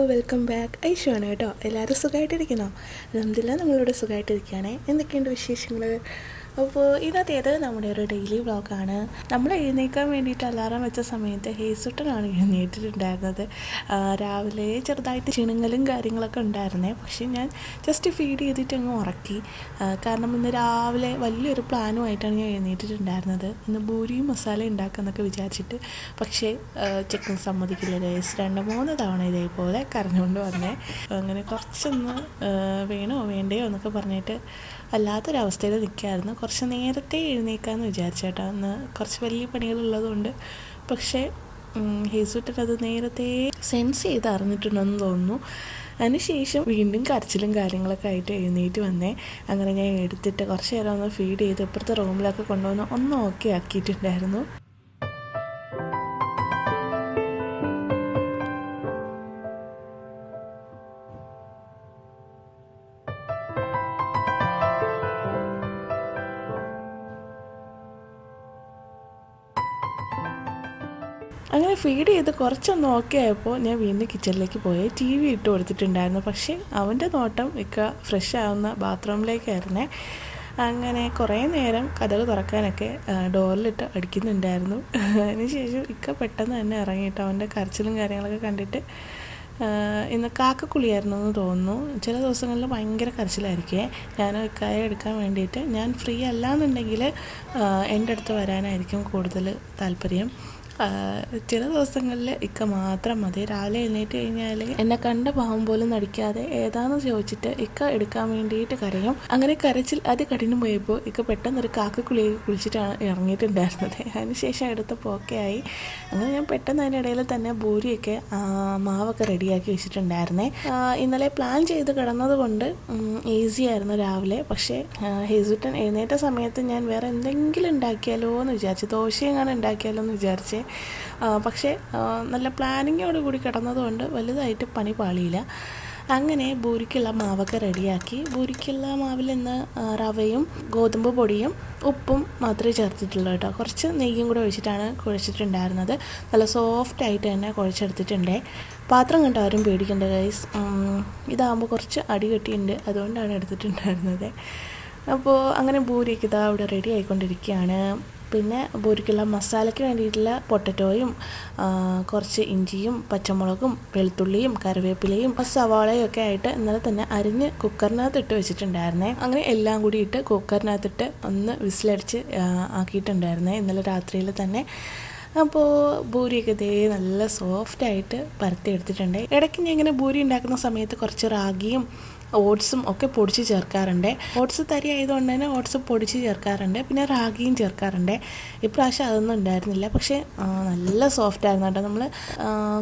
Welcome back. ഐഷുവാണ് കേട്ടോ. എല്ലാവരും സുഖമായിട്ടിരിക്കുന്നോ? അൽഹംദുലില്ലാ നമ്മളിവിടെ സുഖമായിട്ടിരിക്കുകയാണേ. എന്തൊക്കെയുണ്ട് വിശേഷങ്ങൾ? അപ്പോൾ ഇന്നത്തേത് നമ്മുടെ ഒരു ഡെയിലി വ്ളോഗാണ്. നമ്മൾ എഴുന്നേൽക്കാൻ വേണ്ടിയിട്ട് അലാറം വെച്ച സമയത്ത് ഹേസുട്ടനാണ് എഴുന്നേറ്റിട്ടുണ്ടായിരുന്നത്. രാവിലെ ചെറുതായിട്ട് ക്ഷീണങ്ങളും കാര്യങ്ങളൊക്കെ ഉണ്ടായിരുന്നേ. പക്ഷേ ഞാൻ ജസ്റ്റ് ഫീഡ് ചെയ്തിട്ട് അങ്ങ് ഉറക്കി. കാരണം ഇന്ന് രാവിലെ വലിയൊരു പ്ലാനുമായിട്ടാണ് ഞാൻ എഴുന്നേറ്റിട്ടുണ്ടായിരുന്നത്. ഇന്ന് പൂരിയും മസാല ഉണ്ടാക്കാമെന്നൊക്കെ വിചാരിച്ചിട്ട്. പക്ഷേ ചിക്കൻ സമ്മതിക്കില്ല. ഗൈസ് 2-3 തവണ ഇതേപോലെ കരഞ്ഞുകൊണ്ട് വന്നേ. അങ്ങനെ കുറച്ചൊന്ന് വേണോ വേണ്ടയോ എന്നൊക്കെ പറഞ്ഞിട്ട് വല്ലാത്തൊരവസ്ഥയിൽ നിൽക്കുകയായിരുന്നു. കുറച്ച് നേരത്തെ എഴുന്നേൽക്കാമെന്ന് വിചാരിച്ചേട്ടാ. അന്ന് കുറച്ച് വലിയ പണികളുള്ളതുകൊണ്ട്. പക്ഷേ ഹേസുട്ടൻ നേരത്തെ സെൻസ് ചെയ്ത് അറിഞ്ഞിട്ടുണ്ടെന്ന് തോന്നുന്നു. അതിനുശേഷം വീണ്ടും കരച്ചിലും കാര്യങ്ങളൊക്കെ ആയിട്ട് എഴുന്നേറ്റ് വന്നേ. അങ്ങനെ ഞാൻ എടുത്തിട്ട് കുറച്ച് നേരം ഒന്ന് ഫീഡ് ചെയ്ത് ഇപ്പുറത്തെ റൂമിലൊക്കെ കൊണ്ടുവന്ന് ഒന്ന് ഓക്കെ ആക്കിയിട്ടുണ്ടായിരുന്നു. അങ്ങനെ ഫീഡ് ചെയ്ത് കുറച്ചൊന്ന് ഓക്കെ ആയപ്പോൾ ഞാൻ വീണ്ടും കിച്ചണിലേക്ക് പോയി TV ഇട്ട് കൊടുത്തിട്ടുണ്ടായിരുന്നു. പക്ഷേ അവൻ്റെ നോട്ടം ഫ്രഷ് ആവുന്ന ബാത്റൂമിലേക്കായിരുന്നേ. അങ്ങനെ കുറേ നേരം കതക് തുറക്കാനൊക്കെ ഡോറിലിട്ട് അടിക്കുന്നുണ്ടായിരുന്നു. അതിനുശേഷം പെട്ടെന്ന് തന്നെ ഇറങ്ങിയിട്ട് അവൻ്റെ കരച്ചിലും കാര്യങ്ങളൊക്കെ കണ്ടിട്ട് ഇന്ന് കാക്കക്കുളിയായിരുന്നു എന്ന് തോന്നുന്നു. ചില ദിവസങ്ങളിൽ ഭയങ്കര കരച്ചിലായിരിക്കുമേ. ഞാൻ ഇക്കായെ എടുക്കാൻ വേണ്ടിയിട്ട് ഞാൻ ഫ്രീ അല്ലാന്നുണ്ടെങ്കിൽ എൻ്റെ അടുത്ത് വരാനായിരിക്കും കൂടുതൽ താല്പര്യം. ചില ദിവസങ്ങളിൽ മാത്രം മതി. രാവിലെ എഴുന്നേറ്റ് കഴിഞ്ഞാൽ എന്നെ കണ്ട പാവം പോലും നടിക്കാതെ ഏതാണെന്ന് ചോദിച്ചിട്ട് എടുക്കാൻ വേണ്ടിയിട്ട് കരയും. അങ്ങനെ കരച്ചിൽ കഠിനം പോയപ്പോൾ പെട്ടെന്നൊരു കുളിച്ചിട്ടാണ് ഇറങ്ങിയിട്ടുണ്ടായിരുന്നത്. അതിനുശേഷം എടുത്തപ്പോൾ ഓക്കെ ആയി. അങ്ങനെ ഞാൻ പെട്ടെന്ന് അതിനിടയിൽ തന്നെ പൂരിയൊക്കെ മാവൊക്കെ റെഡിയാക്കി വെച്ചിട്ടുണ്ടായിരുന്നേ. ഇന്നലെ പ്ലാൻ ചെയ്ത് കിടന്നത് കൊണ്ട് ഈസി ആയിരുന്നു രാവിലെ. പക്ഷേ ഹേസുട്ടൻ എഴുന്നേറ്റ സമയത്ത് ഞാൻ വേറെ എന്തെങ്കിലും ഉണ്ടാക്കിയാലോ എന്ന് വിചാരിച്ചു. ദോശയെങ്ങാനും ഉണ്ടാക്കിയാലോ എന്ന് വിചാരിച്ചേ. പക്ഷേ നല്ല പ്ലാനിങ്ങോടുകൂടി കിടന്നതുകൊണ്ട് വലുതായിട്ട് പണി പാളിയില്ല. അങ്ങനെ പൂരിക്കുള്ള മാവൊക്കെ റെഡിയാക്കി. പൂരിക്കുള്ള മാവിൽ ഇന്ന് റവയും ഗോതമ്പ് പൊടിയും ഉപ്പും മാത്രമേ ചേർത്തിട്ടുള്ളൂ കേട്ടോ. കുറച്ച് നെയ്യും കൂടെ ഒഴിച്ചിട്ടാണ് കുഴച്ചിട്ടുണ്ടായിരുന്നത്. നല്ല സോഫ്റ്റായിട്ട് തന്നെ കുഴച്ചെടുത്തിട്ടുണ്ട്. പാത്രം കണ്ട് ആരും പേടിക്കേണ്ട ഗൈസ്. ഇതാകുമ്പോൾ കുറച്ച് അടികെട്ടിയുണ്ട്, അതുകൊണ്ടാണ് എടുത്തിട്ടുണ്ടായിരുന്നത്. അപ്പോൾ അങ്ങനെ പൂരിക്ക് അവിടെ റെഡി ആയിക്കൊണ്ടിരിക്കുകയാണ്. പിന്നെ പൂരിക്കുള്ള മസാലയ്ക്ക് വേണ്ടിയിട്ടുള്ള പൊട്ടറ്റോയും കുറച്ച് ഇഞ്ചിയും പച്ചമുളകും വെളുത്തുള്ളിയും കറിവേപ്പിലയും സവാളയും ഒക്കെ ആയിട്ട് ഇന്നലെ തന്നെ അരിഞ്ഞ് കുക്കറിനകത്ത് ഇട്ട് വെച്ചിട്ടുണ്ടായിരുന്നേ. അങ്ങനെ എല്ലാം കൂടി ഇട്ട് കുക്കറിനകത്തിട്ട് ഒന്ന് വിസിലടിച്ച് ആക്കിയിട്ടുണ്ടായിരുന്നേ ഇന്നലെ രാത്രിയിൽ തന്നെ. അപ്പോൾ പൂരിയൊക്കെ നല്ല സോഫ്റ്റായിട്ട് പരത്തി എടുത്തിട്ടുണ്ട്. ഇടയ്ക്ക് ഞാൻ ഇങ്ങനെ പൂരി ഉണ്ടാക്കുന്ന സമയത്ത് കുറച്ച് റാഗിയും ഓട്സും ഒക്കെ പൊടിച്ച് ചേർക്കാറുണ്ട്. ഓട്സ് തരി ആയതുകൊണ്ട് തന്നെ ഓട്സ് പൊടിച്ച് ചേർക്കാറുണ്ട്. പിന്നെ റാഗിയും ചേർക്കാറുണ്ട്. ഇപ്രാവശ്യം അതൊന്നും ഉണ്ടായിരുന്നില്ല. പക്ഷേ നല്ല സോഫ്റ്റ് ആയിരുന്നു കേട്ടോ. നമ്മൾ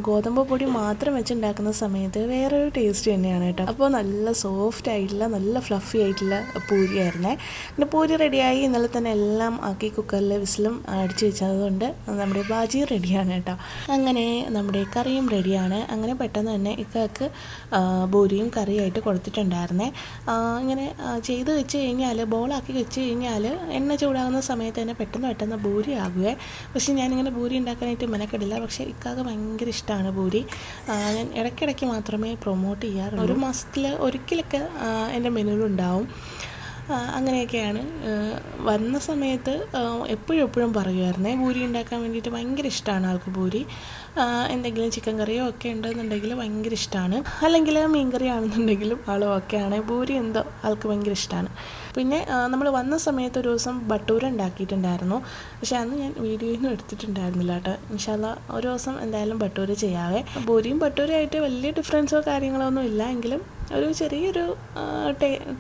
ഗോതമ്പ് പൊടി മാത്രം വെച്ചുണ്ടാക്കുന്ന സമയത്ത് വേറൊരു ടേസ്റ്റ് തന്നെയാണ് കേട്ടോ. അപ്പോൾ നല്ല സോഫ്റ്റ് ആയിട്ടുള്ള നല്ല ഫ്ലഫി ആയിട്ടുള്ള പൂരിയായിരുന്നേ. പിന്നെ പൂരി റെഡിയായി. ഇന്നലെ തന്നെ എല്ലാം ആക്കി കുക്കറിൽ വിസിലും അടിച്ച് വെച്ചതുകൊണ്ട് നമ്മുടെ ബാജി റെഡിയാണ് കേട്ടോ. അങ്ങനെ നമ്മുടെ കറിയും റെഡിയാണ്. അങ്ങനെ പെട്ടെന്ന് തന്നെ പൂരിയും കറിയായിട്ട് കൊടുത്തിട്ടുണ്ടായിരുന്നേ. ഇങ്ങനെ ചെയ്ത് വെച്ച് കഴിഞ്ഞാൽ ബോളാക്കി വെച്ച് കഴിഞ്ഞാൽ എണ്ണ ചൂടാകുന്ന സമയത്ത് തന്നെ പെട്ടെന്ന് പൂരി ആകുവേ. പക്ഷേ ഞാനിങ്ങനെ പൂരി ഉണ്ടാക്കാനായിട്ട് മെനക്കെടില്ല. പക്ഷേ ഭയങ്കര ഇഷ്ടമാണ് പൂരി. ഞാൻ ഇടയ്ക്കിടയ്ക്ക് മാത്രമേ പ്രൊമോട്ട് ചെയ്യാറുള്ളൂ. ഒരു മാസത്തിൽ ഒരിക്കലൊക്കെ എൻ്റെ മെനുവിലുണ്ടാവും. അങ്ങനെയൊക്കെയാണ്. വന്ന സമയത്ത് എപ്പോഴും പറയുമായിരുന്നേ പൂരി ഉണ്ടാക്കാൻ വേണ്ടിയിട്ട്. ഭയങ്കര ഇഷ്ടമാണ് ആൾക്ക് പൂരി. എന്തെങ്കിലും ചിക്കൻ കറിയോ ഒക്കെ ഉണ്ടെന്നുണ്ടെങ്കിൽ ഭയങ്കര ഇഷ്ടമാണ്. അല്ലെങ്കിൽ മീൻ കറി ആണെന്നുണ്ടെങ്കിലും ആളും ഒക്കെയാണ്. പൂരി എന്തോ ആൾക്ക് ഭയങ്കര ഇഷ്ടമാണ്. പിന്നെ നമ്മൾ വന്ന സമയത്ത് ഒരു ദിവസം ബട്ടൂര ഉണ്ടാക്കിയിട്ടുണ്ടായിരുന്നു. പക്ഷേ അന്ന് ഞാൻ വീഡിയോയൊന്നും എടുത്തിട്ടുണ്ടായിരുന്നില്ല കേട്ടോ. ഇൻഷാ അല്ലാ ഒരു ദിവസം എന്തായാലും ബട്ടൂര ചെയ്യാവേ. പൂരിയും ബട്ടൂരയായിട്ട് വലിയ ഡിഫറൻസോ കാര്യങ്ങളോ ഒന്നും ഇല്ല. എങ്കിലും ഒരു ചെറിയൊരു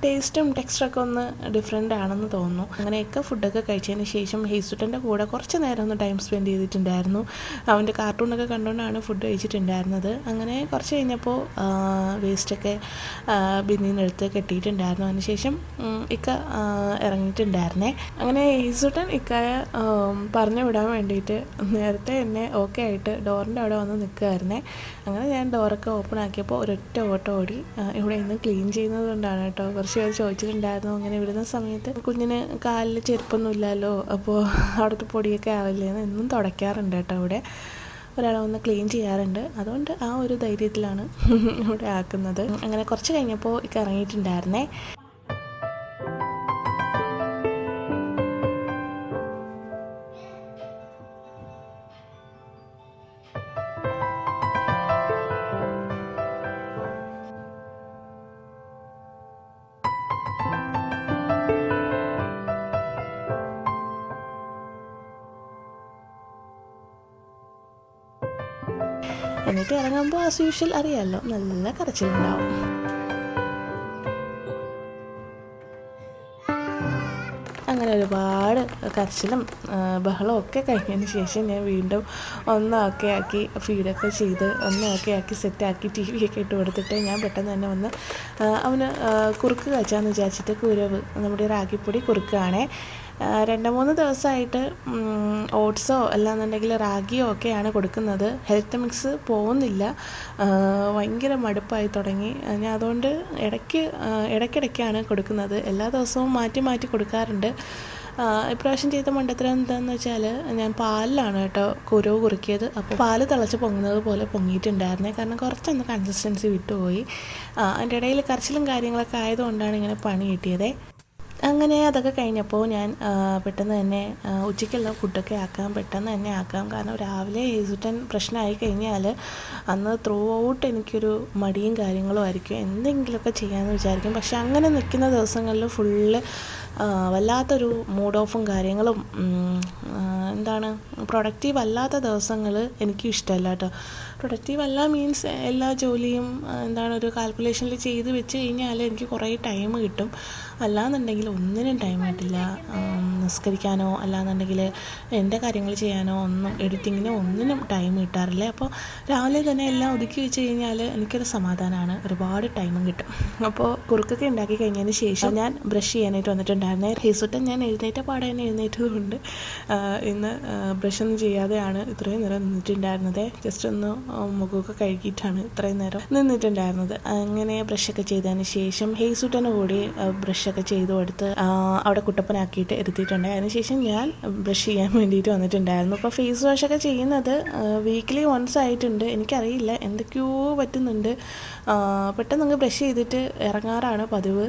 ടേസ്റ്റും ടെക്സ്ചറൊക്കെ ഒന്ന് ഡിഫറെൻ്റ് ആണെന്ന് തോന്നുന്നു. അങ്ങനെയൊക്കെ ഫുഡൊക്കെ കഴിച്ചതിന് ശേഷം ഹേസുട്ടൻ്റെ കൂടെ കുറച്ച് നേരം ഒന്ന് ടൈം സ്പെൻഡ് ചെയ്തിട്ടുണ്ടായിരുന്നു. അവൻ്റെ കാർട്ടൂണൊക്കെ കണ്ടുകൊണ്ടാണ് ഫുഡ് കഴിച്ചിട്ടുണ്ടായിരുന്നത്. അങ്ങനെ കുറച്ച് കഴിഞ്ഞപ്പോൾ വേസ്റ്റൊക്കെ ബിന്നിൽ നിന്ന് എടുത്ത് കെട്ടിയിട്ടുണ്ടായിരുന്നു. അതിനുശേഷം ഇറങ്ങിയിട്ടുണ്ടായിരുന്നേ. അങ്ങനെ ഹേസുട്ടൻ പറഞ്ഞു വിടാൻ വേണ്ടിയിട്ട് നേരത്തെ എന്നെ ഓക്കെ ആയിട്ട് ഡോറിൻ്റെ അവിടെ വന്ന് നിൽക്കുമായിരുന്നേ. അങ്ങനെ ഞാൻ ഡോറൊക്കെ ഓപ്പൺ ആക്കിയപ്പോൾ ഒരൊറ്റ ഓട്ടം ഓടി. ഇവിടെ ഇന്ന് ക്ലീൻ ചെയ്യുന്നത് കൊണ്ടാണ് കേട്ടോ. കുറച്ച് പേര് ചോദിച്ചിട്ടുണ്ടായിരുന്നു അങ്ങനെ വിടുന്ന സമയത്ത് കുഞ്ഞിന് കാലിൽ ചെരുപ്പൊന്നും ഇല്ലല്ലോ, അപ്പോൾ അവിടുത്തെ പൊടിയൊക്കെ ആവില്ലേന്ന് എന്നും തുടയ്ക്കാറുണ്ട് കേട്ടോ ഇവിടെ. ഒരാൾ വന്ന് ക്ലീൻ ചെയ്യാറുണ്ട്. അതുകൊണ്ട് ആ ഒരു ധൈര്യത്തിലാണ് ഇവിടെ ആക്കുന്നത്. അങ്ങനെ കുറച്ച് കഴിഞ്ഞപ്പോൾ ഇറങ്ങിയിട്ടുണ്ടായിരുന്നേ. എന്നിട്ട് ഇറങ്ങുമ്പോൾ ആസ് യൂഷ്വൽ അറിയാമല്ലോ, നല്ല കരച്ചിലുണ്ടാവും. അങ്ങനെ ഒരുപാട് കരച്ചിലും ബഹളവും ഒക്കെ കഴിഞ്ഞതിന് ശേഷം ഞാൻ വീണ്ടും ഒന്നൊക്കെ ആക്കി ഫീഡൊക്കെ ചെയ്ത് ഒന്നൊക്കെ ആക്കി സെറ്റാക്കി ടി വി ഒക്കെ ഇട്ട് കൊടുത്തിട്ട് ഞാൻ പെട്ടെന്ന് തന്നെ വന്ന് അവന് കുറുക്ക് കാച്ചാന്ന് വിചാരിച്ചിട്ട് കുരവ് നമ്മുടെ റാഗിപ്പൊടി കുറുക്കാണേ. 2-3 ദിവസമായിട്ട് ഓട്സോ അല്ലാന്നുണ്ടെങ്കിൽ റാഗിയോ ഒക്കെയാണ് കൊടുക്കുന്നത്. ഹെൽത്ത് മിക്സ് പോകുന്നില്ല, ഭയങ്കര മടുപ്പായി തുടങ്ങി. ഞാൻ അതുകൊണ്ട് ഇടയ്ക്കിടയ്ക്കാണ് കൊടുക്കുന്നത്. എല്ലാ ദിവസവും മാറ്റി മാറ്റി കൊടുക്കാറുണ്ട്. ഇപ്രാവശ്യം ചെയ്ത മണ്ടത്തരം എന്താണെന്ന് വെച്ചാൽ ഞാൻ പാലിലാണ് കേട്ടോ കുരവ് കുറുക്കിയത്. അപ്പോൾ പാല് തിളച്ച് പൊങ്ങുന്നത് പോലെ പൊങ്ങിയിട്ടുണ്ടായിരുന്നേ. കാരണം കുറച്ചൊന്ന് കൺസിസ്റ്റൻസി വിട്ടുപോയി. അതിൻ്റെ ഇടയിൽ കരച്ചിലും കാര്യങ്ങളൊക്കെ ആയതുകൊണ്ടാണ് ഇങ്ങനെ പണി കിട്ടിയത്. അങ്ങനെ അതൊക്കെ കഴിഞ്ഞപ്പോൾ ഞാൻ പെട്ടെന്ന് തന്നെ ഉച്ചയ്ക്കുള്ള ഫുഡൊക്കെ പെട്ടെന്ന് തന്നെ ആക്കാം. കാരണം രാവിലെ ഹേസുട്ടൻ പ്രശ്നമായി കഴിഞ്ഞാൽ അന്ന് ത്രൂ ഔട്ട് എനിക്കൊരു മടിയും കാര്യങ്ങളും ആയിരിക്കും. എന്തെങ്കിലുമൊക്കെ ചെയ്യാമെന്ന് വിചാരിക്കും. പക്ഷെ അങ്ങനെ നിൽക്കുന്ന ദിവസങ്ങളിൽ ഫുള്ള് വല്ലാത്തൊരു മൂഡ് ഓഫും കാര്യങ്ങളും, എന്താണ് പ്രൊഡക്റ്റീവ് അല്ലാത്ത ദിവസങ്ങൾ എനിക്കും ഇഷ്ടമല്ല കേട്ടോ. പ്രൊഡക്റ്റീവ് അല്ല മീൻസ് എല്ലാ ജോലിയും ഒരു കാൽക്കുലേഷനിൽ ചെയ്ത് വെച്ച് കഴിഞ്ഞാൽ എനിക്ക് കുറേ ടൈം കിട്ടും. അല്ലാന്നുണ്ടെങ്കിൽ ഒന്നിനും ടൈം കിട്ടില്ല. നിസ്കരിക്കാനോ അല്ലാന്നുണ്ടെങ്കിൽ എൻ്റെ കാര്യങ്ങൾ ചെയ്യാനോ എഡിറ്റിങ്ങിനോ ഒന്നിനും ടൈം കിട്ടാറില്ല. അപ്പോൾ രാവിലെ തന്നെ എല്ലാം ഒതുക്കി വെച്ച് കഴിഞ്ഞാൽ എനിക്കൊരു സമാധാനമാണ്, ഒരുപാട് ടൈമും കിട്ടും. അപ്പോൾ കുറുക്കൊക്കെ ഉണ്ടാക്കി കഴിഞ്ഞതിന് ശേഷം ഞാൻ ബ്രഷ് ചെയ്യാനായിട്ട് വന്നിട്ടുണ്ടായിരുന്നേ. ഹേസുട്ടൻ ഞാൻ എഴുന്നേറ്റ പാടെ തന്നെ എഴുന്നേറ്റതുകൊണ്ട് ഇന്ന് ബ്രഷൊന്നും ചെയ്യാതെയാണ് ഇത്രയും നേരം നിന്നിട്ടുണ്ടായിരുന്നത്. ജസ്റ്റ് ഒന്ന് മുഖമൊക്കെ കഴുകിയിട്ടാണ് ഇത്രയും നേരം നിന്നിട്ടുണ്ടായിരുന്നത്. അങ്ങനെ ബ്രഷൊക്കെ ചെയ്തതിന് ശേഷം ഹേസുട്ടന് കൂടി ബ്രഷൊക്കെ ചെയ്തു കൊടുത്ത് അവിടെ കുട്ടപ്പനാക്കിയിട്ട് ഇരുത്തിയിട്ടുണ്ട്. അതിനുശേഷം ഞാൻ ബ്രഷ് ചെയ്യാൻ വേണ്ടിയിട്ട് വന്നിട്ടുണ്ടായിരുന്നു. അപ്പോൾ ഫേസ് വാഷൊക്കെ ചെയ്യുന്നത് വീക്ക്ലി വൺസ് ആയിട്ടുണ്ട്. എനിക്കറിയില്ല, എന്തൊക്കെയോ പറ്റുന്നുണ്ട്. പെട്ടെന്ന് ബ്രഷ് ചെയ്തിട്ട് ഇറങ്ങാറാണ് പതിവ്.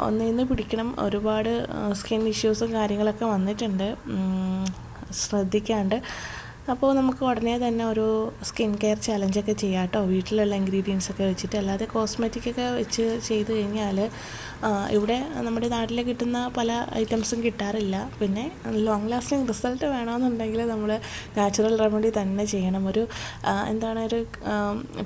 ഒന്നിന്ന് പിടിക്കണം. ഒരുപാട് സ്കിൻ ഇഷ്യൂസും കാര്യങ്ങളൊക്കെ വന്നിട്ടുണ്ട് ശ്രദ്ധിക്കാണ്ട്. അപ്പോൾ നമുക്ക് ഉടനെ തന്നെ ഒരു സ്കിൻ കെയർ ചലഞ്ചൊക്കെ ചെയ്യാം കേട്ടോ, വീട്ടിലുള്ള ഇൻഗ്രീഡിയൻസൊക്കെ വെച്ചിട്ട്. അല്ലാതെ കോസ്മെറ്റിക്കൊക്കെ വെച്ച് ചെയ്ത് കഴിഞ്ഞാൽ ഇവിടെ നമ്മുടെ നാട്ടിൽ കിട്ടുന്ന പല ഐറ്റംസും കിട്ടാറില്ല. പിന്നെ ലോങ് ലാസ്റ്റിംഗ് റിസൾട്ട് വേണമെന്നുണ്ടെങ്കിൽ നമ്മൾ നാച്ചുറൽ റെമഡി തന്നെ ചെയ്യണം. ഒരു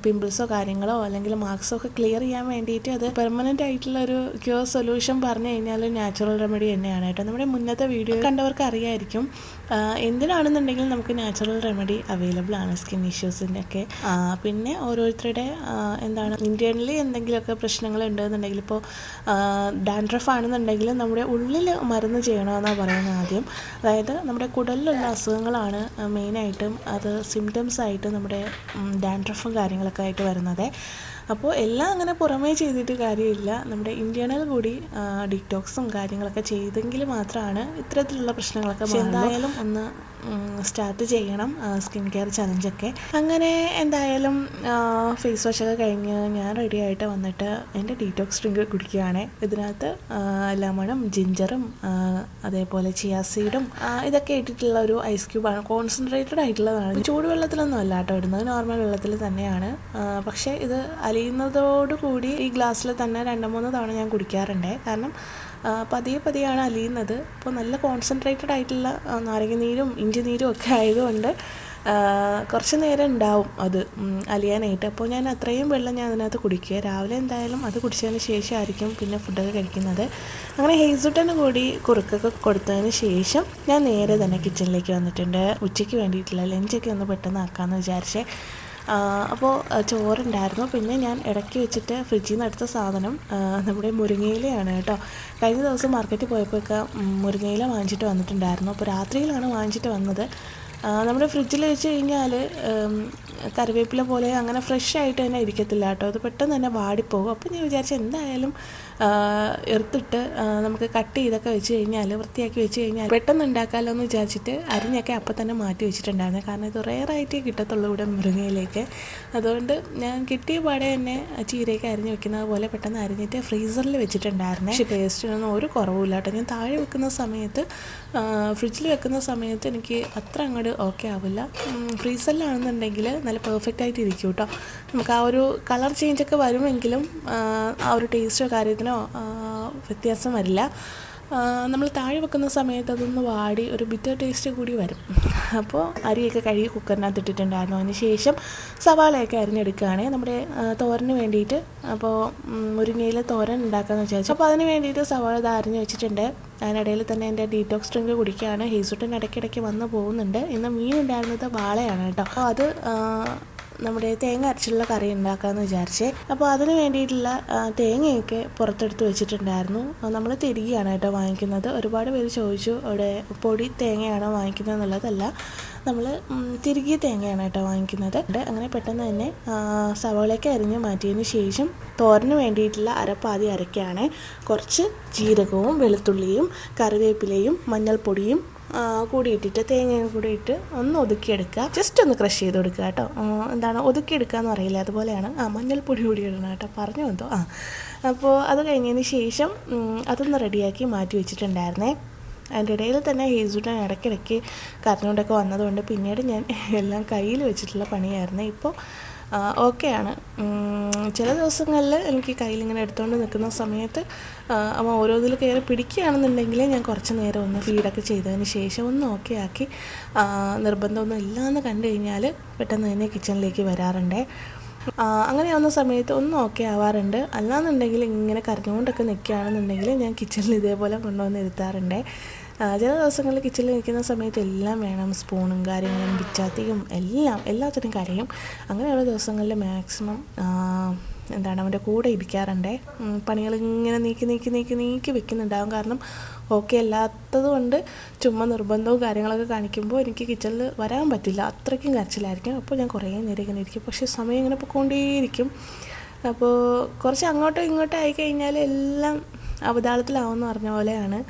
പിമ്പിൾസോ കാര്യങ്ങളോ അല്ലെങ്കിൽ മാർക്സോ ഒക്കെ ക്ലിയർ ചെയ്യാൻ വേണ്ടിയിട്ട് അത് പെർമനൻ്റ് ആയിട്ടുള്ളൊരു ക്യൂർ സൊല്യൂഷൻ പറഞ്ഞു കഴിഞ്ഞാൽ നാച്ചുറൽ റെമഡി തന്നെയാണ് കേട്ടോ. നമ്മുടെ മുന്നത്തെ വീഡിയോ കണ്ടവർക്ക് അറിയായിരിക്കും. എന്തിനാണെന്നുണ്ടെങ്കിൽ നമുക്ക് നാച്ചുറൽ റെമഡി അവൈലബിൾ ആണ് സ്കിൻ ഇഷ്യൂസിൻ്റെ ഒക്കെ. പിന്നെ ഓരോരുത്തരുടെ ഇന്റേണലി എന്തെങ്കിലുമൊക്കെ പ്രശ്നങ്ങൾ ഉണ്ടെന്നുണ്ടെങ്കിൽ, ഇപ്പോൾ ഡാൻഡ്രഫ് ആണെന്നുണ്ടെങ്കിൽ നമ്മുടെ ഉള്ളിൽ മരുന്ന് ചെയ്യണമെന്നാണ് പറയുന്നത് ആദ്യം. അതായത് നമ്മുടെ കുടലിലുള്ള അസുഖങ്ങളാണ് മെയിനായിട്ടും അത് സിംറ്റംസ് ആയിട്ട് നമ്മുടെ ഡാൻഡ്രഫും കാര്യങ്ങളൊക്കെ ആയിട്ട് വരുന്നത്. അപ്പോൾ എല്ലാം അങ്ങനെ പുറമേ ചെയ്തിട്ട് കാര്യമില്ല. നമ്മുടെ ഇന്റേണൽ കൂടി ഡിറ്റോക്സും കാര്യങ്ങളൊക്കെ ചെയ്തെങ്കിൽ മാത്രമാണ് ഇത്തരത്തിലുള്ള പ്രശ്നങ്ങളൊക്കെ. എന്തായാലും ഒന്ന് സ്റ്റാർട്ട് ചെയ്യണം സ്കിൻ കെയർ ചലഞ്ചൊക്കെ. അങ്ങനെ എന്തായാലും ഫേസ് വാഷൊക്കെ കഴിഞ്ഞ് ഞാൻ റെഡി ആയിട്ട് വന്നിട്ട് എൻ്റെ ഡീറ്റോക്സ് ഡ്രിങ്ക് കുടിക്കുകയാണ്. ഇതിനകത്ത് ലെമണും ജിഞ്ചറും അതേപോലെ ചിയാ സീഡും ഇതൊക്കെ ഇട്ടിട്ടുള്ള ഒരു ഐസ് ക്യൂബാണ്. കോൺസെൻട്രേറ്റഡ് ആയിട്ടുള്ളതാണ്. ചൂടുവെള്ളത്തിലൊന്നും അല്ല കേട്ടോ ഇടുന്നത്, നോർമൽ വെള്ളത്തിൽ തന്നെയാണ്. പക്ഷേ ഇത് അലിയുന്നതോടുകൂടി ഈ ഗ്ലാസ്സിൽ തന്നെ 2-3 തവണ ഞാൻ കുടിക്കാറുണ്ട്. കാരണം പതിയെയാണ് അലിയുന്നത്. അപ്പോൾ നല്ല കോൺസെൻട്രേറ്റഡ് ആയിട്ടുള്ള നാരങ്ങനീരും ഇഞ്ചി നീരും ഒക്കെ ആയതുകൊണ്ട് കുറച്ച് നേരം ഉണ്ടാവും അത് അലിയാനായിട്ട്. അപ്പോൾ ഞാൻ അത്രയും വെള്ളം ഞാൻ അതിനകത്ത് കുടിക്കുക. രാവിലെ എന്തായാലും അത് കുടിച്ചതിന് ശേഷമായിരിക്കും പിന്നെ ഫുഡൊക്കെ കഴിക്കുന്നത്. അങ്ങനെ ഹേസുട്ടന് കൂടി കുറുക്കൊക്കെ കൊടുത്തതിന് ശേഷം ഞാൻ നേരെ തന്നെ കിച്ചണിലേക്ക് വന്നിട്ടുണ്ട്. ഉച്ചയ്ക്ക് വേണ്ടിയിട്ടുള്ള ലഞ്ചൊക്കെ ഒന്ന് പെട്ടെന്ന് ആക്കാമെന്ന് വിചാരിച്ചേ. അപ്പോൾ ചോറുണ്ടായിരുന്നു. പിന്നെ ഞാൻ ഇടയ്ക്ക് വെച്ചിട്ട് ഫ്രിഡ്ജിൽ നിന്ന് എടുത്ത സാധനം നമ്മുടെ മുരിങ്ങയിലയാണ് കേട്ടോ. കഴിഞ്ഞ ദിവസം മാർക്കറ്റിൽ പോയപ്പോഴൊക്കെ മുരിങ്ങയില വാങ്ങിച്ചിട്ട് വന്നിട്ടുണ്ടായിരുന്നു. അപ്പോൾ രാത്രിയിലാണ് വാങ്ങിച്ചിട്ട് വന്നത്. നമ്മുടെ ഫ്രിഡ്ജിൽ വെച്ച് കഴിഞ്ഞാൽ കറിവേപ്പില പോലെ അങ്ങനെ ഫ്രഷ് ആയിട്ട് തന്നെ ഇരിക്കത്തില്ല കേട്ടോ. അത് പെട്ടെന്ന് തന്നെ വാടിപ്പോകും. അപ്പോൾ ഞാൻ വിചാരിച്ചു എന്തായാലും എടുത്തിട്ട് നമുക്ക് കട്ട് ചെയ്തൊക്കെ വെച്ച് കഴിഞ്ഞാൽ വൃത്തിയാക്കി വെച്ച് കഴിഞ്ഞാൽ പെട്ടെന്ന് ഉണ്ടാക്കാമല്ലോ എന്ന് വിചാരിച്ചിട്ട് അരിഞ്ഞൊക്കെ അപ്പം തന്നെ മാറ്റി വെച്ചിട്ടുണ്ടായിരുന്നു. കാരണം ഇത് റെയറായിട്ടേ കിട്ടത്തുള്ളൂ ഇവിടെ മുരിങ്ങയിലേക്ക്. അതുകൊണ്ട് ഞാൻ കിട്ടിയ പാടെ തന്നെ ചീരയൊക്കെ അരിഞ്ഞ് വെക്കുന്നത് പോലെ പെട്ടെന്ന് അരിഞ്ഞിട്ട് ഫ്രീസറിൽ വെച്ചിട്ടുണ്ടായിരുന്നു. പക്ഷേ ടേസ്റ്റിനൊന്നും ഒരു കുറവില്ല കേട്ടോ. ഞാൻ താഴെ വെക്കുന്ന സമയത്ത് ഫ്രിഡ്ജിൽ വെക്കുന്ന സമയത്ത് എനിക്ക് അത്ര അങ്ങോട്ട് ഓക്കെ ആവില്ല. ഫ്രീസറിലാണെന്നുണ്ടെങ്കിൽ നല്ല പെർഫെക്റ്റ് ആയിട്ട് ഇരിക്കും കേട്ടോ. നമുക്ക് ആ ഒരു കളർ ചേഞ്ചൊക്കെ വരുമെങ്കിലും ആ ഒരു ടേസ്റ്റോ കാര്യത്തിനോ വ്യത്യാസം വരില്ല. നമ്മൾ താഴെ വെക്കുന്ന സമയത്ത് അതൊന്ന് വാടി ഒരു ബിറ്റർ ടേസ്റ്റ് കൂടി വരും. അപ്പോൾ അരിയൊക്കെ കഴുകി കുക്കറിനകത്ത് ഇട്ടിട്ടുണ്ടായിരുന്നു. അതിന് ശേഷം സവാളയൊക്കെ അരിഞ്ഞെടുക്കുകയാണ് നമ്മുടെ തോരന് വേണ്ടിയിട്ട്. അപ്പോൾ മുരിങ്ങയിൽ തോരൻ ഉണ്ടാക്കാമെന്ന് വിചാരിച്ചു. അപ്പോൾ അതിന് വേണ്ടിയിട്ട് സവാള ഇത് അരിഞ്ഞ് വെച്ചിട്ടുണ്ട്. അതിനിടയിൽ തന്നെ എൻ്റെ ഡീറ്റോക്സ് ഡ്രിങ്ക് കുടിക്കുകയാണ്. ഹേസുട്ടൻ ഇടയ്ക്കിടയ്ക്ക് വന്ന് പോകുന്നുണ്ട്. ഇന്ന് മീൻ ഉണ്ടായിരുന്നത് വാളയാണ് കേട്ടോ. അപ്പോൾ അത് നമ്മുടെ തേങ്ങ അരച്ചുള്ള കറി ഉണ്ടാക്കാമെന്ന് വിചാരിച്ചേ. അപ്പോൾ അതിന് വേണ്ടിയിട്ടുള്ള തേങ്ങയൊക്കെ പുറത്തെടുത്ത് വെച്ചിട്ടുണ്ടായിരുന്നു. നമ്മൾ തിരികെയാണ് കേട്ടോ വാങ്ങിക്കുന്നത്. ഒരുപാട് പേര് ചോദിച്ചു ഇവിടെ പൊടി തേങ്ങയാണോ വാങ്ങിക്കുന്നത് എന്നുള്ളതല്ല, നമ്മൾ തിരികെ തേങ്ങയാണ് കേട്ടോ വാങ്ങിക്കുന്നത്. അങ്ങനെ പെട്ടെന്ന് തന്നെ സവാളയൊക്കെ അരിഞ്ഞ് മാറ്റിയതിന് ശേഷം തോരന് വേണ്ടിയിട്ടുള്ള അരപ്പാതി അരയ്ക്കുകയാണ്. കുറച്ച് ജീരകവും വെളുത്തുള്ളിയും കറിവേപ്പിലയും മഞ്ഞൾപ്പൊടിയും കൂടി ഇട്ടിട്ട് തേങ്ങയും കൂടി ഇട്ട് ഒന്ന് ഒതുക്കിയെടുക്കുക. ജസ്റ്റ് ഒന്ന് ക്രഷ് ചെയ്ത് കൊടുക്കുക കേട്ടോ. എന്താണ് ഒതുക്കിയെടുക്കുക എന്ന് അറിയില്ല, അതുപോലെയാണ്. മഞ്ഞൾപ്പൊടി കൂടി ഇടണം കേട്ടോ, പറഞ്ഞു എന്തോ. അപ്പോൾ അത് കഴിഞ്ഞതിന് ശേഷം അതൊന്ന് റെഡിയാക്കി മാറ്റി വെച്ചിട്ടുണ്ടായിരുന്നേ. അതിൻ്റെ ഇടയിൽ തന്നെ ഹേസുട്ടൻ ഇടയ്ക്കിടയ്ക്ക് കരഞ്ഞുകൊണ്ടൊക്കെ വന്നതുകൊണ്ട് പിന്നീട് ഞാൻ എല്ലാം കയ്യിൽ വെച്ചിട്ടുള്ള പണിയായിരുന്നു. ഇപ്പോൾ ഓക്കെയാണ്. ചില ദിവസങ്ങളിൽ എനിക്ക് കയ്യിലിങ്ങനെ എടുത്തുകൊണ്ട് നിൽക്കുന്ന സമയത്ത് അവൻ ഓരോന്നിൽ കയറി പിടിക്കുകയാണെന്നുണ്ടെങ്കിൽ ഞാൻ കുറച്ച് നേരം ഒന്ന് ഫീഡൊക്കെ ചെയ്തതിന് ശേഷം ഒന്ന് ഓക്കെ ആക്കി, നിർബന്ധമൊന്നും ഇല്ലയെന്ന് കണ്ടു കഴിഞ്ഞാൽ പെട്ടെന്ന് തന്നെ കിച്ചണിലേക്ക് വരാറുണ്ട്. അങ്ങനെ ആവുന്ന സമയത്ത് ഒന്നും ഓക്കെ ആവാറുണ്ട്. അല്ലാന്നുണ്ടെങ്കിൽ ഇങ്ങനെ കരഞ്ഞുകൊണ്ടൊക്കെ നിൽക്കുകയാണെന്നുണ്ടെങ്കിൽ ഞാൻ കിച്ചണിൽ ഇതേപോലെ കൊണ്ടുവന്ന് ഇരുത്താറുണ്ട്. ചില ദിവസങ്ങളിൽ കിച്ചണിൽ നിൽക്കുന്ന സമയത്ത് എല്ലാം വേണം, സ്പൂണും കാര്യങ്ങളും പിച്ചാത്തിയും എല്ലാത്തിനും കരയും. അങ്ങനെയുള്ള ദിവസങ്ങളിൽ മാക്സിമം അവൻ്റെ കൂടെ ഇരിക്കാറുണ്ട്. പണികളിങ്ങനെ നീക്കി വെക്കുന്നുണ്ടാകും. കാരണം ഓക്കെ അല്ലാത്തത് കൊണ്ട് ചുമ്മാ നിർബന്ധവും കാര്യങ്ങളൊക്കെ കാണിക്കുമ്പോൾ എനിക്ക് കിച്ചണിൽ വരാൻ പറ്റില്ല, അത്രയ്ക്കും കരച്ചിലായിരിക്കും. അപ്പോൾ ഞാൻ കുറേ നേരം ഇങ്ങനെ ഇരിക്കും. പക്ഷേ സമയം ഇങ്ങനെ പൊയ്ക്കൊണ്ടേയിരിക്കും. അപ്പോൾ കുറച്ച് അങ്ങോട്ടോ ഇങ്ങോട്ടോ ആയിക്കഴിഞ്ഞാൽ എല്ലാം അവതാളത്തിലാവുമെന്ന് പറഞ്ഞ പോലെയാണ്.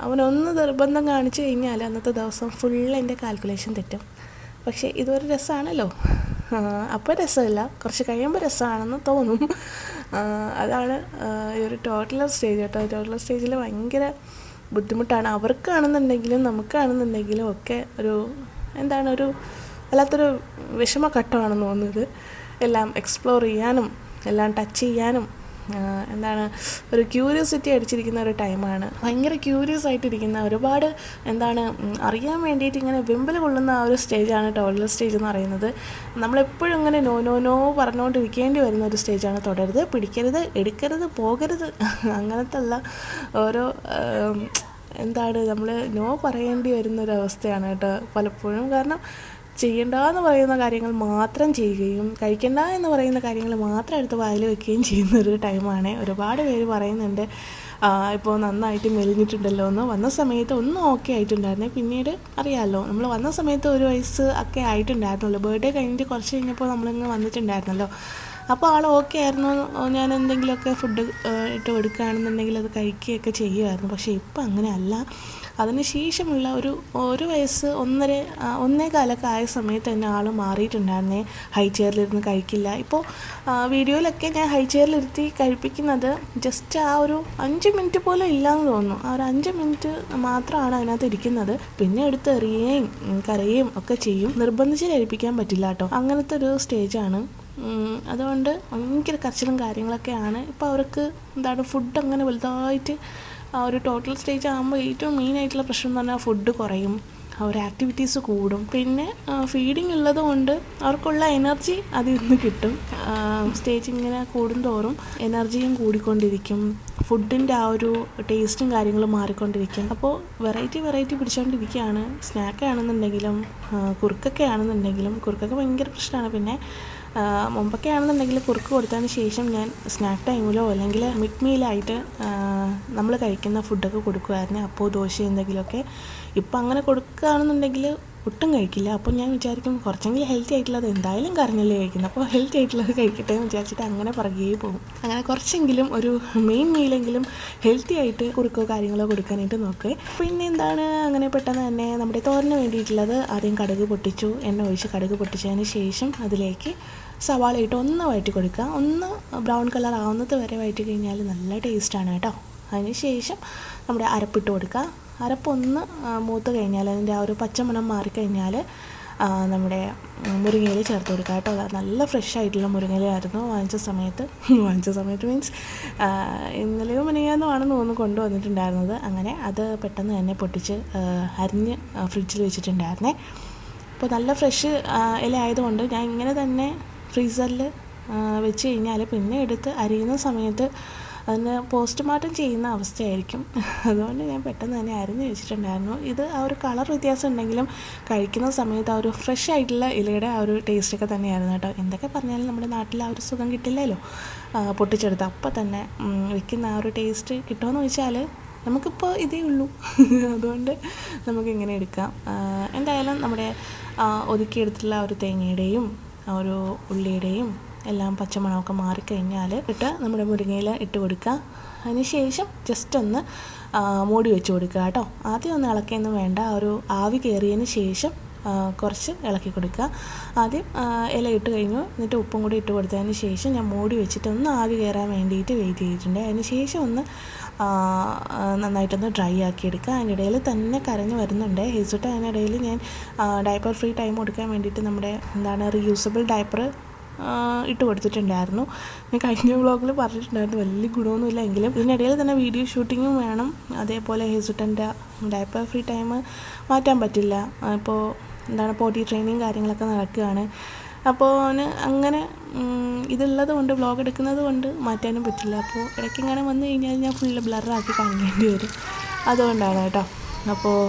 അവനൊന്ന് നിർബന്ധം കാണിച്ചു കഴിഞ്ഞാൽ അന്നത്തെ ദിവസം ഫുള്ള് എൻ്റെ കാൽക്കുലേഷൻ തെറ്റും. പക്ഷേ ഇതൊരു രസമാണല്ലോ. അപ്പോൾ രസമില്ല, കുറച്ച് കഴിയുമ്പോൾ രസമാണെന്ന് തോന്നും. അതാണ് ഈ ഒരു ടോട്ടലർ സ്റ്റേജ് കേട്ടോ. ടോട്ടലർ സ്റ്റേജിൽ ഭയങ്കര ബുദ്ധിമുട്ടാണ്. അവർക്കാണെന്നുണ്ടെങ്കിലും നമുക്കാണെന്നുണ്ടെങ്കിലും ഒക്കെ ഒരു വല്ലാത്തൊരു വിഷമഘട്ടമാണെന്ന് തോന്നുന്നത്. എല്ലാം എക്സ്പ്ലോർ ചെയ്യാനും എല്ലാം ടച്ച് ചെയ്യാനും ഒരു ക്യൂരിയോസിറ്റി അടിച്ചിരിക്കുന്ന ഒരു ടൈമാണ്. ഭയങ്കര ക്യൂരിയസ് ആയിട്ടിരിക്കുന്ന, ഒരുപാട് അറിയാൻ വേണ്ടിയിട്ട് ഇങ്ങനെ വെമ്പൽ കൊള്ളുന്ന ആ ഒരു സ്റ്റേജാണ് ടോഡലർ സ്റ്റേജ് എന്ന് പറയുന്നത്. നമ്മളെപ്പോഴും ഇങ്ങനെ നോ പറഞ്ഞുകൊണ്ടിരിക്കേണ്ടി വരുന്ന ഒരു സ്റ്റേജാണ്. തുടരുത്, പിടിക്കരുത്, എടുക്കരുത്, പോകരുത്, അങ്ങനത്തെ ഉള്ള ഓരോ നമ്മൾ നോ പറയേണ്ടി വരുന്നൊരവസ്ഥയാണ് കേട്ടോ പലപ്പോഴും. കാരണം ചെയ്യണ്ട എന്ന് പറയുന്ന കാര്യങ്ങൾ മാത്രം ചെയ്യുകയും കഴിക്കണ്ട എന്ന് പറയുന്ന കാര്യങ്ങൾ മാത്രം എടുത്ത് വായിൽ വെക്കുകയും ചെയ്യുന്നൊരു ടൈമാണ്. ഒരുപാട് പേര് പറയുന്നുണ്ട് ഇപ്പോൾ നന്നായിട്ട് മെലിഞ്ഞിട്ടുണ്ടല്ലോ എന്ന്. വന്ന സമയത്ത് ഒന്നും ഓക്കെ ആയിട്ടുണ്ടായിരുന്നേ. പിന്നീട് അറിയാമല്ലോ, നമ്മൾ വന്ന സമയത്ത് 1 വയസ്സ് ഒക്കെ ആയിട്ടുണ്ടായിരുന്നല്ലോ. ബർത്ത്ഡേ കഴിഞ്ഞിട്ട് കുറച്ച് കഴിഞ്ഞപ്പോൾ നമ്മളിങ്ങ് വന്നിട്ടുണ്ടായിരുന്നല്ലോ. അപ്പോൾ ആൾ ഓക്കെ ആയിരുന്നു. ഞാൻ എന്തെങ്കിലുമൊക്കെ ഫുഡ് ഇട്ട് കൊടുക്കുകയാണെന്നുണ്ടെങ്കിൽ അത് കഴിക്കുകയൊക്കെ ചെയ്യുമായിരുന്നു. പക്ഷേ ഇപ്പം അങ്ങനെ അല്ല. അതിന് ശേഷമുള്ള ഒരു വയസ്സ് 1.25 ആയ സമയത്ത് തന്നെ ആൾ മാറിയിട്ടുണ്ടായിരുന്നേ. ഹൈ ചെയറിലിരുന്ന് കഴിക്കില്ല. ഇപ്പോൾ വീഡിയോയിലൊക്കെ ഞാൻ ഹൈ ചെയറിലിരുത്തി കഴിപ്പിക്കുന്നത് ജസ്റ്റ് ആ ഒരു 5 മിനിറ്റ് പോലും ഇല്ലയെന്ന് തോന്നുന്നു. ആ ഒരു 5 മിനിറ്റ് മാത്രമാണ് അതിനകത്ത് ഇരിക്കുന്നത്. പിന്നെ എടുത്ത് എറിയുകയും കരയുകയും ഒക്കെ ചെയ്യും. നിർബന്ധിച്ച് കഴിപ്പിക്കാൻ പറ്റില്ല കേട്ടോ. അങ്ങനത്തെ ഒരു സ്റ്റേജാണ്. അതുകൊണ്ട് ഭയങ്കര കരച്ചിലും കാര്യങ്ങളൊക്കെയാണ്. ഇപ്പോൾ അവർക്ക് ഫുഡ് അങ്ങനെ വലുതായിട്ട് ഒരു ടോട്ടൽ സ്റ്റേജ് ആകുമ്പോൾ ഏറ്റവും മെയിനായിട്ടുള്ള പ്രശ്നം എന്ന് പറഞ്ഞാൽ ഫുഡ് കുറയും, അവരുടെ ആക്ടിവിറ്റീസ് കൂടും. പിന്നെ ഫീഡിങ് ഉള്ളത് കൊണ്ട് അവർക്കുള്ള എനർജി അതിൽ നിന്ന് കിട്ടും. സ്റ്റേജ് ഇങ്ങനെ കൂടുന്തോറും എനർജിയും കൂടിക്കൊണ്ടിരിക്കും. ഫുഡിൻ്റെ ആ ഒരു ടേസ്റ്റും കാര്യങ്ങളും മാറിക്കൊണ്ടിരിക്കും. അപ്പോൾ വെറൈറ്റി പിടിച്ചുകൊണ്ടിരിക്കുകയാണ്. സ്നാക്കാണെന്നുണ്ടെങ്കിലും കുറുക്കൊക്കെ ആണെന്നുണ്ടെങ്കിലും കുറുക്കൊക്കെ ഭയങ്കര പ്രശ്നമാണ്. പിന്നെ മുമ്പൊക്കെ ആണെന്നുണ്ടെങ്കിൽ കുറുക്ക് കൊടുത്തതിന് ശേഷം ഞാൻ സ്നാക്ക് ടൈമിലോ അല്ലെങ്കിൽ മിഡ് മീലായിട്ട് നമ്മൾ കഴിക്കുന്ന ഫുഡൊക്കെ കൊടുക്കുമായിരുന്നു. അപ്പോൾ ദോശ എന്തെങ്കിലുമൊക്കെ. ഇപ്പം അങ്ങനെ കൊടുക്കുകയാണെന്നുണ്ടെങ്കിൽ ഒട്ടും കഴിക്കില്ല. അപ്പോൾ ഞാൻ വിചാരിക്കും കുറച്ചെങ്കിലും ഹെൽത്തി ആയിട്ടുള്ളത് എന്തായാലും കരഞ്ഞല്ലേ കഴിക്കുന്നത്, അപ്പോൾ ഹെൽത്തി ആയിട്ടുള്ളത് കഴിക്കട്ടെ എന്ന് വിചാരിച്ചിട്ട് അങ്ങനെ പുറകെ പോകും. അങ്ങനെ കുറച്ചെങ്കിലും ഒരു മെയിൻ മീലെങ്കിലും ഹെൽത്തി ആയിട്ട് കുറുക്കോ കാര്യങ്ങളോ കൊടുക്കാനായിട്ട് നോക്കുക. പിന്നെ എന്താണ്, അങ്ങനെ പെട്ടെന്ന് തന്നെ നമ്മുടെ തോരന് വേണ്ടിയിട്ടുള്ളത് ആദ്യം കടുക് പൊട്ടിച്ചു. എണ്ണ ഒഴിച്ച് കടുക് പൊട്ടിച്ചതിന് ശേഷം അതിലേക്ക് സവാള ഇട്ട് ഒന്ന് വഴറ്റി കൊടുക്കുക. ഒന്ന് ബ്രൗൺ കളർ ആവുന്നത് വരെ വഴറ്റി കഴിഞ്ഞാൽ നല്ല ടേസ്റ്റാണ് കേട്ടോ. അതിന് ശേഷം നമ്മുടെ അരപ്പിട്ട് കൊടുക്കുക. അരപ്പൊന്ന് മൂത്ത് കഴിഞ്ഞാൽ അതിൻ്റെ ആ ഒരു പച്ചമണം മാറിക്കഴിഞ്ഞാൽ നമ്മുടെ മുരിങ്ങയില ചേർത്ത് കൊടുക്കുക കേട്ടോ. നല്ല ഫ്രഷ് ആയിട്ടുള്ള മുരിങ്ങയിലായിരുന്നു വാങ്ങിച്ച സമയത്ത് മീൻസ് ഇന്നലെയോ മിനിഞ്ഞാന്നുമാണെന്ന് തോന്നുന്നു കൊണ്ടുവന്നിട്ടുണ്ടായിരുന്നത്. അങ്ങനെ അത് പെട്ടെന്ന് തന്നെ പൊട്ടിച്ച് അരിഞ്ഞ് ഫ്രിഡ്ജിൽ വെച്ചിട്ടുണ്ടായിരുന്നേ. അപ്പോൾ നല്ല ഫ്രഷ് ഇല ആയതുകൊണ്ട് ഞാൻ ഇങ്ങനെ തന്നെ ഫ്രീസറിൽ വെച്ച് കഴിഞ്ഞാൽ പിന്നെ എടുത്ത് അരിയുന്ന സമയത്ത് അതിന് പോസ്റ്റ്മോർട്ടം ചെയ്യുന്ന അവസ്ഥയായിരിക്കും. അതുകൊണ്ട് ഞാൻ പെട്ടെന്ന് തന്നെ അരിഞ്ഞ് വെച്ചിട്ടുണ്ടായിരുന്നു. ഇത് ആ ഒരു കളർ വ്യത്യാസം ഉണ്ടെങ്കിലും കഴിക്കുന്ന സമയത്ത് ആ ഒരു ഫ്രഷ് ആയിട്ടുള്ള ഇലയുടെ ആ ഒരു ടേസ്റ്റൊക്കെ തന്നെയായിരുന്നു കേട്ടോ. എന്തൊക്കെ പറഞ്ഞാലും നമ്മുടെ നാട്ടിൽ ആ ഒരു സുഖം കിട്ടില്ലല്ലോ, പൊട്ടിച്ചെടുത്ത് അപ്പം തന്നെ വെക്കുന്ന ആ ഒരു ടേസ്റ്റ് കിട്ടുമെന്ന് ചോദിച്ചാൽ നമുക്കിപ്പോൾ ഇതേ ഉള്ളൂ. അതുകൊണ്ട് നമുക്കിങ്ങനെ എടുക്കാം. എന്തായാലും നമ്മുടെ ഒതുക്കിയെടുത്തുള്ള ഒരു തേങ്ങയുടെയും ഒരു ഉള്ളിയുടെയും എല്ലാം പച്ചമണമൊക്കെ മാറിക്കഴിഞ്ഞാൽ നമ്മുടെ മുരിങ്ങയില ഇട്ട് കൊടുക്കുക. അതിന് ശേഷം ജസ്റ്റ് ഒന്ന് മൂടി വെച്ച് കൊടുക്കുക കേട്ടോ. ആദ്യം ഒന്ന് ഇളക്കിയൊന്നും വേണ്ട, ഒരു ആവി കയറിയതിന് ശേഷം കുറച്ച് ഇളക്കി കൊടുക്കുക. ആദ്യം ഇല ഇട്ട് കഴിഞ്ഞു, എന്നിട്ട് ഉപ്പും കൂടി ഇട്ട് കൊടുത്തതിന് ശേഷം ഞാൻ മൂടി വെച്ചിട്ട് ഒന്ന് ആവി കയറാൻ വേണ്ടിയിട്ട് വെയിറ്റ് ചെയ്തിട്ടുണ്ട്. അതിന് ശേഷം ഒന്ന് നന്നായിട്ടൊന്ന് ഡ്രൈ ആക്കി എടുക്കുക. അതിനിടയിൽ തന്നെ കരഞ്ഞ് വരുന്നുണ്ട് ഹേസുട്ട്. അതിനിടയിൽ ഞാൻ ഡയപ്പർ ഫ്രീ ടൈം കൊടുക്കാൻ വേണ്ടിയിട്ട് നമ്മുടെ റീയൂസബിൾ ഡയപ്പർ ഇട്ട് കൊടുത്തിട്ടുണ്ടായിരുന്നു. ഞാൻ കഴിഞ്ഞ വ്ളോഗിൽ പറഞ്ഞിട്ടുണ്ടായിരുന്നു വലിയ ഗുണമൊന്നുമില്ല എങ്കിലും ഇതിനിടയിൽ തന്നെ വീഡിയോ ഷൂട്ടിങ്ങും വേണം. അതേപോലെ ഹേസുട്ടൻ്റെ ഡയപ്പർ ഫ്രീ ടൈം മാറ്റാൻ പറ്റില്ല. ഇപ്പോൾ പോട്ടി ട്രെയിനിങ് കാര്യങ്ങളൊക്കെ നടക്കുകയാണ്. അപ്പോൾ അവന് അങ്ങനെ ഇതുള്ളത് കൊണ്ട് വ്ളോഗ് എടുക്കുന്നത് കൊണ്ട് മാറ്റാനും പറ്റില്ല. അപ്പോൾ ഇടയ്ക്ക് ഇങ്ങനെ വന്നു കഴിഞ്ഞാൽ ഞാൻ ഫുള്ള് ബ്ലറാക്കി കാണിക്കേണ്ടി വരും. അതുകൊണ്ടാണ് കേട്ടോ. അപ്പോൾ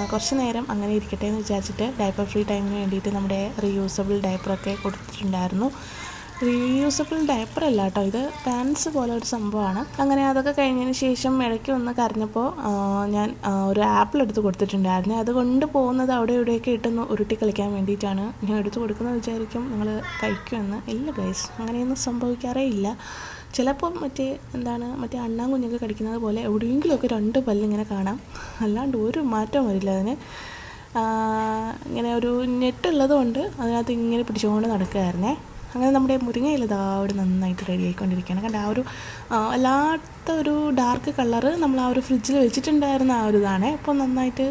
കുറച്ച് നേരം അങ്ങനെ ഇരിക്കട്ടെ എന്ന് വിചാരിച്ചിട്ട് ഡയപ്പർ ഫ്രീ ടൈമിന് വേണ്ടിയിട്ട് നമ്മുടെ റീയൂസബിൾ ഡയപ്പറൊക്കെ കൊടുത്തിട്ടുണ്ടായിരുന്നു. റീയൂസബിൾ ഡയപ്പറല്ല കേട്ടോ, ഇത് പാൻസ് പോലെ ഒരു സംഭവമാണ്. അങ്ങനെ അതൊക്കെ കഴിഞ്ഞതിന് ശേഷം ഇടയ്ക്ക് ഒന്ന് കരഞ്ഞപ്പോൾ ഞാൻ ഒരു ആപ്പിൾ എടുത്ത് കൊടുത്തിട്ടുണ്ടായിരുന്നു. അത് കൊണ്ട് പോകുന്നത് അവിടെ ഇവിടെയൊക്കെ ഇട്ടൊന്ന് ഉരുട്ടി കളിക്കാൻ വേണ്ടിയിട്ടാണ് ഞാൻ എടുത്ത് കൊടുക്കുന്നത്. വിചാരിക്കും നിങ്ങൾ കഴിക്കുമെന്ന്. ഇല്ല ഗൈസ്, അങ്ങനെയൊന്നും സംഭവിക്കാറേ ഇല്ല. ചിലപ്പം മറ്റേ അണ്ണാൻ കുഞ്ഞൊക്കെ കടിക്കുന്നത് പോലെ എവിടെയെങ്കിലുമൊക്കെ 2 പല്ലിങ്ങനെ കാണാം, അല്ലാണ്ട് ഒരു മാറ്റവും വരില്ല അതിന്. ഇങ്ങനെ ഒരു നെറ്റുള്ളത് കൊണ്ട് അതിനകത്ത് ഇങ്ങനെ പിടിച്ചുകൊണ്ട് നടക്കുകയായിരുന്നേ. അങ്ങനെ നമ്മുടെ മുരിങ്ങയില അവിടെ നന്നായിട്ട് റെഡി ആയിക്കൊണ്ടിരിക്കുകയാണ്. കണ്ട ആ ഒരു വല്ലാത്ത ഒരു ഡാർക്ക് കളറ് നമ്മൾ ആ ഒരു ഫ്രിഡ്ജിൽ വെച്ചിട്ടുണ്ടായിരുന്ന ആ ഒരു ഇതാണ്. അപ്പോൾ നന്നായിട്ട്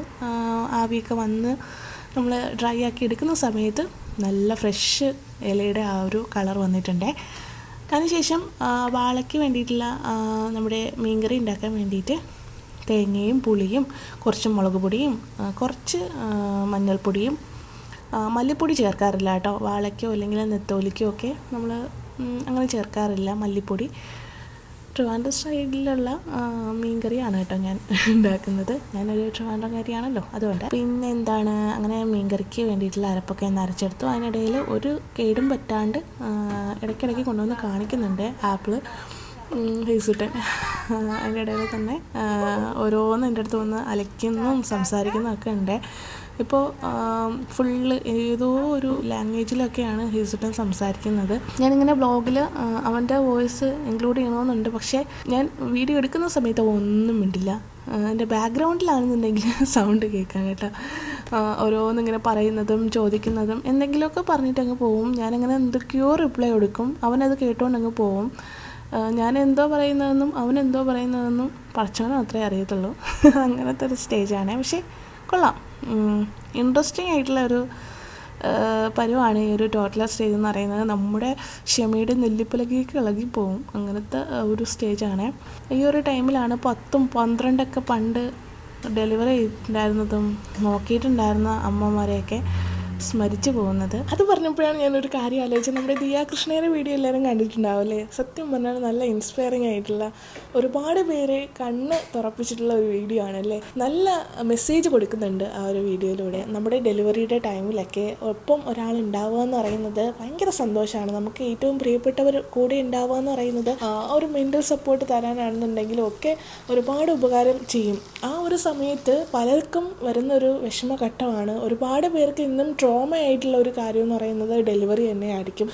ആവിയൊക്കെ വന്ന് നമ്മൾ ഡ്രൈ ആക്കി എടുക്കുന്ന സമയത്ത് നല്ല ഫ്രഷ് ഇലയുടെ ആ ഒരു കളർ വന്നിട്ടുണ്ട്. അതിനുശേഷം വാളയ്ക്ക് വേണ്ടിയിട്ടുള്ള നമ്മുടെ മീൻകറി ഉണ്ടാക്കാൻ വേണ്ടിയിട്ട് തേങ്ങയും പുളിയും കുറച്ച് മുളക് പൊടിയും കുറച്ച് മഞ്ഞൾപ്പൊടിയും മല്ലിപ്പൊടി ചേർക്കാറില്ല കേട്ടോ. വാളയ്ക്കോ അല്ലെങ്കിൽ നെത്തോലിക്കോ ഒക്കെ നമ്മൾ അങ്ങനെ ചേർക്കാറില്ല മല്ലിപ്പൊടി. ട്രിവാൻഡ്രം സ്റ്റൈലിലുള്ള മീൻകറിയാണ് കേട്ടോ ഞാൻ ഉണ്ടാക്കുന്നത്. ഞാനൊരു ട്രിവാൻഡ്രംകാരിയാണല്ലോ, അതുകൊണ്ട്. പിന്നെ അങ്ങനെ മീൻകറിക്ക് വേണ്ടിയിട്ടുള്ള അരപ്പൊക്കെ ഒന്ന് അരച്ചെടുത്തു. അതിനിടയിൽ ഒരു കേടും പറ്റാണ്ട് ഇടയ്ക്കിടയ്ക്ക് കൊണ്ടുവന്ന് കാണിക്കുന്നുണ്ട് ആപ്പിൾ ഹേസുട്ടൻ. അതിൻ്റെ ഇടയിൽ തന്നെ ഓരോന്ന് എൻ്റെ അടുത്ത് വന്ന് അലയ്ക്കുന്നതും സംസാരിക്കുന്നതൊക്കെ ഉണ്ട്. ഇപ്പോൾ ഫുള്ള് ഏതോ ഒരു ലാംഗ്വേജിലൊക്കെയാണ് ഹേസുട്ടൻ സംസാരിക്കുന്നത്. ഞാനിങ്ങനെ വ്ളോഗിൽ അവൻ്റെ വോയിസ് ഇൻക്ലൂഡ് ചെയ്യണമെന്നുണ്ട്, പക്ഷേ ഞാൻ വീഡിയോ എടുക്കുന്ന സമയത്ത് ഒന്നും മിണ്ടില്ല. എൻ്റെ ബാക്ക്ഗ്രൗണ്ടിലാണെന്നുണ്ടെങ്കിൽ സൗണ്ട് കേൾക്കാം കേട്ടോ. ഓരോന്നിങ്ങനെ പറയുന്നതും ചോദിക്കുന്നതും എന്തെങ്കിലുമൊക്കെ പറഞ്ഞിട്ടങ്ങ് പോവും. ഞാനങ്ങനെ എന്തൊക്കെയോ റിപ്ലൈ കൊടുക്കും, അവനത് കേട്ടുകൊണ്ടങ്ങ് പോവും. ഞാൻ എന്തോ പറയുന്നതെന്നും അവനെന്തോ പറയുന്നതെന്നും പടച്ചവന് മാത്രമേ അറിയത്തുള്ളൂ. അങ്ങനത്തെ ഒരു സ്റ്റേജാണ്. പക്ഷേ കൊള്ളാം, ഇൻട്രസ്റ്റിംഗ് ആയിട്ടുള്ള ഒരു പരുവാണ് ഈ ഒരു ടോട്ടലർ സ്റ്റേജ് എന്ന് പറയുന്നത്. നമ്മുടെ ക്ഷമയുടെ നെല്ലിപ്പലകേക്ക് ഇളകിപ്പോവും, അങ്ങനത്തെ ഒരു സ്റ്റേജാണ്. ഈ ഒരു ടൈമിലാണ് 10ഉം 12ഒക്കെ പണ്ട് ഡെലിവറി ചെയ്തിട്ടുണ്ടായിരുന്നതും നോക്കിയിട്ടുണ്ടായിരുന്ന അമ്മമാരെയൊക്കെ സ്മരിച്ചു പോകുന്നത്. അത് പറഞ്ഞപ്പോഴാണ് ഞാനൊരു കാര്യം ആലോചിച്ചത്. നമ്മുടെ ദിയ കൃഷ്ണയുടെ വീഡിയോ എല്ലാവരും കണ്ടിട്ടുണ്ടാവില്ലേ? സത്യം പറഞ്ഞാൽ നല്ല ഇൻസ്പയറിങ് ആയിട്ടുള്ള ഒരുപാട് പേരെ കണ്ണ് തുറപ്പിച്ചിട്ടുള്ള ഒരു വീഡിയോ ആണല്ലേ. നല്ല മെസ്സേജ് കൊടുക്കുന്നുണ്ട് ആ ഒരു വീഡിയോയിലൂടെ. നമ്മുടെ ഡെലിവറിയുടെ ടൈമിലൊക്കെ ഒപ്പം ഒരാളുണ്ടാവുക എന്ന് പറയുന്നത് ഭയങ്കര സന്തോഷമാണ്. നമുക്ക് ഏറ്റവും പ്രിയപ്പെട്ടവർ കൂടെ ഉണ്ടാവുക എന്ന് പറയുന്നത് ഒരു മെൻ്റൽ സപ്പോർട്ട് തരാനാണെന്നുണ്ടെങ്കിലും ഒക്കെ ഒരുപാട് ഉപകാരം ചെയ്യും. ആ ഒരു സമയത്ത് പലർക്കും വരുന്നൊരു വിഷമഘട്ടമാണ്. ഒരുപാട് പേർക്ക് ഇന്നും ട്രോമ ആയിട്ടുള്ള ഒരു കാര്യം എന്ന് പറയുന്നത് ഡെലിവറി തന്നെയായിരിക്കും.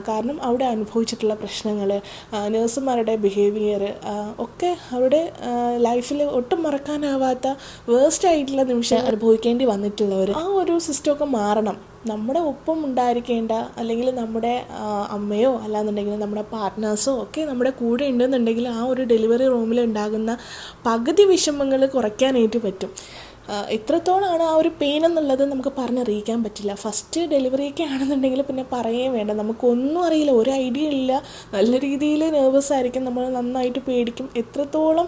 കാരണം അവിടെ അനുഭവിച്ചിട്ടുള്ള പ്രശ്നങ്ങൾ, നഴ്സുമാരുടെ ബിഹേവിയർ ഒക്കെ അവരുടെ ലൈഫിൽ ഒട്ടും മറക്കാനാവാത്ത വേസ്റ്റ് ആയിട്ടുള്ള നിമിഷം അനുഭവിക്കേണ്ടി വന്നിട്ടുള്ളവർ. ആ ഒരു സിസ്റ്റമൊക്കെ മാറണം. നമ്മുടെ ഒപ്പം ഉണ്ടായിരിക്കേണ്ട, അല്ലെങ്കിൽ നമ്മുടെ അമ്മയോ അല്ലാന്നുണ്ടെങ്കിൽ നമ്മുടെ പാർട്ട്നേഴ്സോ ഒക്കെ നമ്മുടെ കൂടെ ഉണ്ടെന്നുണ്ടെങ്കിൽ ആ ഒരു ഡെലിവറി റൂമിൽ ഉണ്ടാകുന്ന പകുതി വിഷമങ്ങൾ കുറയ്ക്കാനായിട്ട് പറ്റും. എത്രത്തോളമാണ് ആ ഒരു പെയിൻ എന്നുള്ളത് നമുക്ക് പറഞ്ഞറിയിക്കാൻ പറ്റില്ല. ഫസ്റ്റ് ഡെലിവറിയൊക്കെ ആണെന്നുണ്ടെങ്കിൽ പിന്നെ പറയുകയും വേണ്ട, നമുക്കൊന്നും അറിയില്ല, ഒരു ഐഡിയ ഇല്ല, നല്ല രീതിയിൽ നെർവസ് ആയിരിക്കും, നമ്മൾ നന്നായിട്ട് പേടിക്കും. എത്രത്തോളം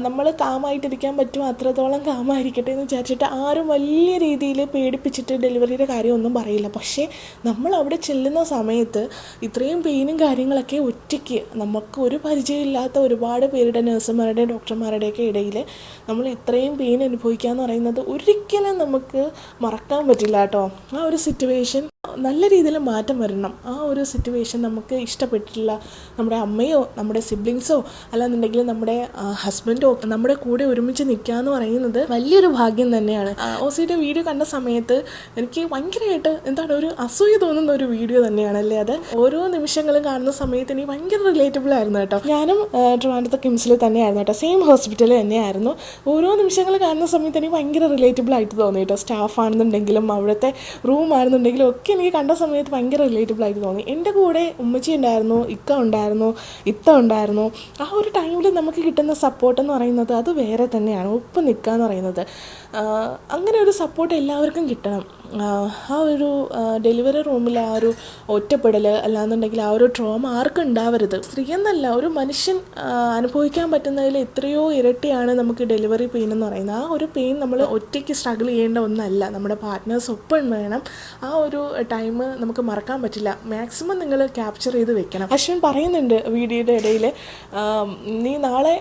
നമ്മൾ കാമായിട്ടിരിക്കാൻ പറ്റുമോ അത്രത്തോളം കാമായിരിക്കട്ടെ എന്ന് വിചാരിച്ചിട്ട് ആരും വലിയ രീതിയിൽ പേടിപ്പിച്ചിട്ട് ഡെലിവറിയുടെ കാര്യമൊന്നും പറയില്ല. പക്ഷേ നമ്മൾ അവിടെ ചെല്ലുന്ന സമയത്ത് ഇത്രയും പെയിനും കാര്യങ്ങളൊക്കെ ഒറ്റയ്ക്ക് നമുക്ക് ഒരു പരിചയമില്ലാത്ത ഒരുപാട് പേരുടെ നഴ്സുമാരുടെയും ഡോക്ടർമാരുടെയൊക്കെ ഇടയിൽ നമ്മൾ ഇത്രയും പെയിൻ അനുഭവിക്കുക എന്ന് പറയുന്നത് ഒരിക്കലും നമുക്ക് മറക്കാൻ പറ്റില്ല കേട്ടോ. ആ ഒരു സിറ്റുവേഷൻ നല്ല രീതിയിൽ മാറ്റം വരണം. ആ ഒരു സിറ്റുവേഷൻ നമുക്ക് ഇഷ്ടപ്പെട്ടിട്ടുള്ള നമ്മുടെ അമ്മയോ നമ്മുടെ സിബ്ലിങ്സോ അല്ലാന്നുണ്ടെങ്കിൽ നമ്മുടെ ഹസ്ബൻഡോ നമ്മുടെ കൂടെ ഒരുമിച്ച് നിൽക്കുക എന്ന് പറയുന്നത് വലിയൊരു ഭാഗ്യം തന്നെയാണ്. ഓസിയുടെ വീഡിയോ കണ്ട സമയത്ത് എനിക്ക് ഭയങ്കരമായിട്ട് എന്താണ് ഒരു അസൂയ തോന്നുന്ന ഒരു വീഡിയോ തന്നെയാണല്ലേ അത്. ഓരോ നിമിഷങ്ങളും കാണുന്ന സമയത്ത് എനിക്ക് ഭയങ്കര റിലേറ്റബിൾ ആയിരുന്നു കേട്ടോ. ഞാനും ട്രിവാൻഡ്രത്തെ കിംസിൽ തന്നെയായിരുന്നു കേട്ടോ, സെയിം ഹോസ്പിറ്റലിൽ തന്നെയായിരുന്നു. ഓരോ നിമിഷങ്ങൾ കാണുന്ന സമയത്ത് എനിക്ക് ഭയങ്കര റിലേറ്റബിൾ ആയിട്ട് തോന്നി കേട്ടോ. സ്റ്റാഫ് ആണെന്നുണ്ടെങ്കിലും അവിടുത്തെ റൂം ആണെന്നുണ്ടെങ്കിലും ഒക്കെ എനിക്ക് കണ്ട സമയത്ത് ഭയങ്കര റിലേറ്റബിൾ ആയിട്ട് തോന്നി. എൻ്റെ കൂടെ ഉമ്മച്ചി ഉണ്ടായിരുന്നു, ഇക്ക ഉണ്ടായിരുന്നു, ഇത്ത ഉണ്ടായിരുന്നു. ആ ഒരു ടൈമിൽ നമുക്ക് കിട്ടുന്ന സപ്പോർട്ട് എന്ന് പറയുന്നത് അത് വേറെ തന്നെയാണ്. ഒപ്പം നിൽക്കുക എന്ന് പറയുന്നത് അങ്ങനെ ഒരു സപ്പോർട്ട് എല്ലാവർക്കും കിട്ടണം. ആ ഒരു ഡെലിവറി റൂമിൽ ആ ഒരു ഒറ്റപ്പെടൽ അല്ലാന്നുണ്ടെങ്കിൽ ആ ഒരു ട്രോമ ആർക്കും ഉണ്ടാവരുത്. സ്ത്രീ എന്നല്ല, ഒരു മനുഷ്യൻ അനുഭവിക്കാൻ പറ്റുന്നതിൽ എത്രയോ ഇരട്ടിയാണ് നമുക്ക് ഡെലിവറി പെയിൻ എന്ന് പറയുന്നത്. ആ ഒരു പെയിൻ നമ്മൾ ഒറ്റയ്ക്ക് സ്ട്രഗിൾ ചെയ്യേണ്ട ഒന്നല്ല, നമ്മുടെ പാർട്ട്നേഴ്സ് ഒപ്പം വേണം. ആ ഒരു ടൈം നമുക്ക് മറക്കാൻ പറ്റില്ല. മാക്സിമം നിങ്ങൾ ക്യാപ്ചർ ചെയ്ത് വെക്കണം. അശ്വിൻ പറയുന്നുണ്ട് വീഡിയോയുടെ ഇടയിൽ, നീ നാളെ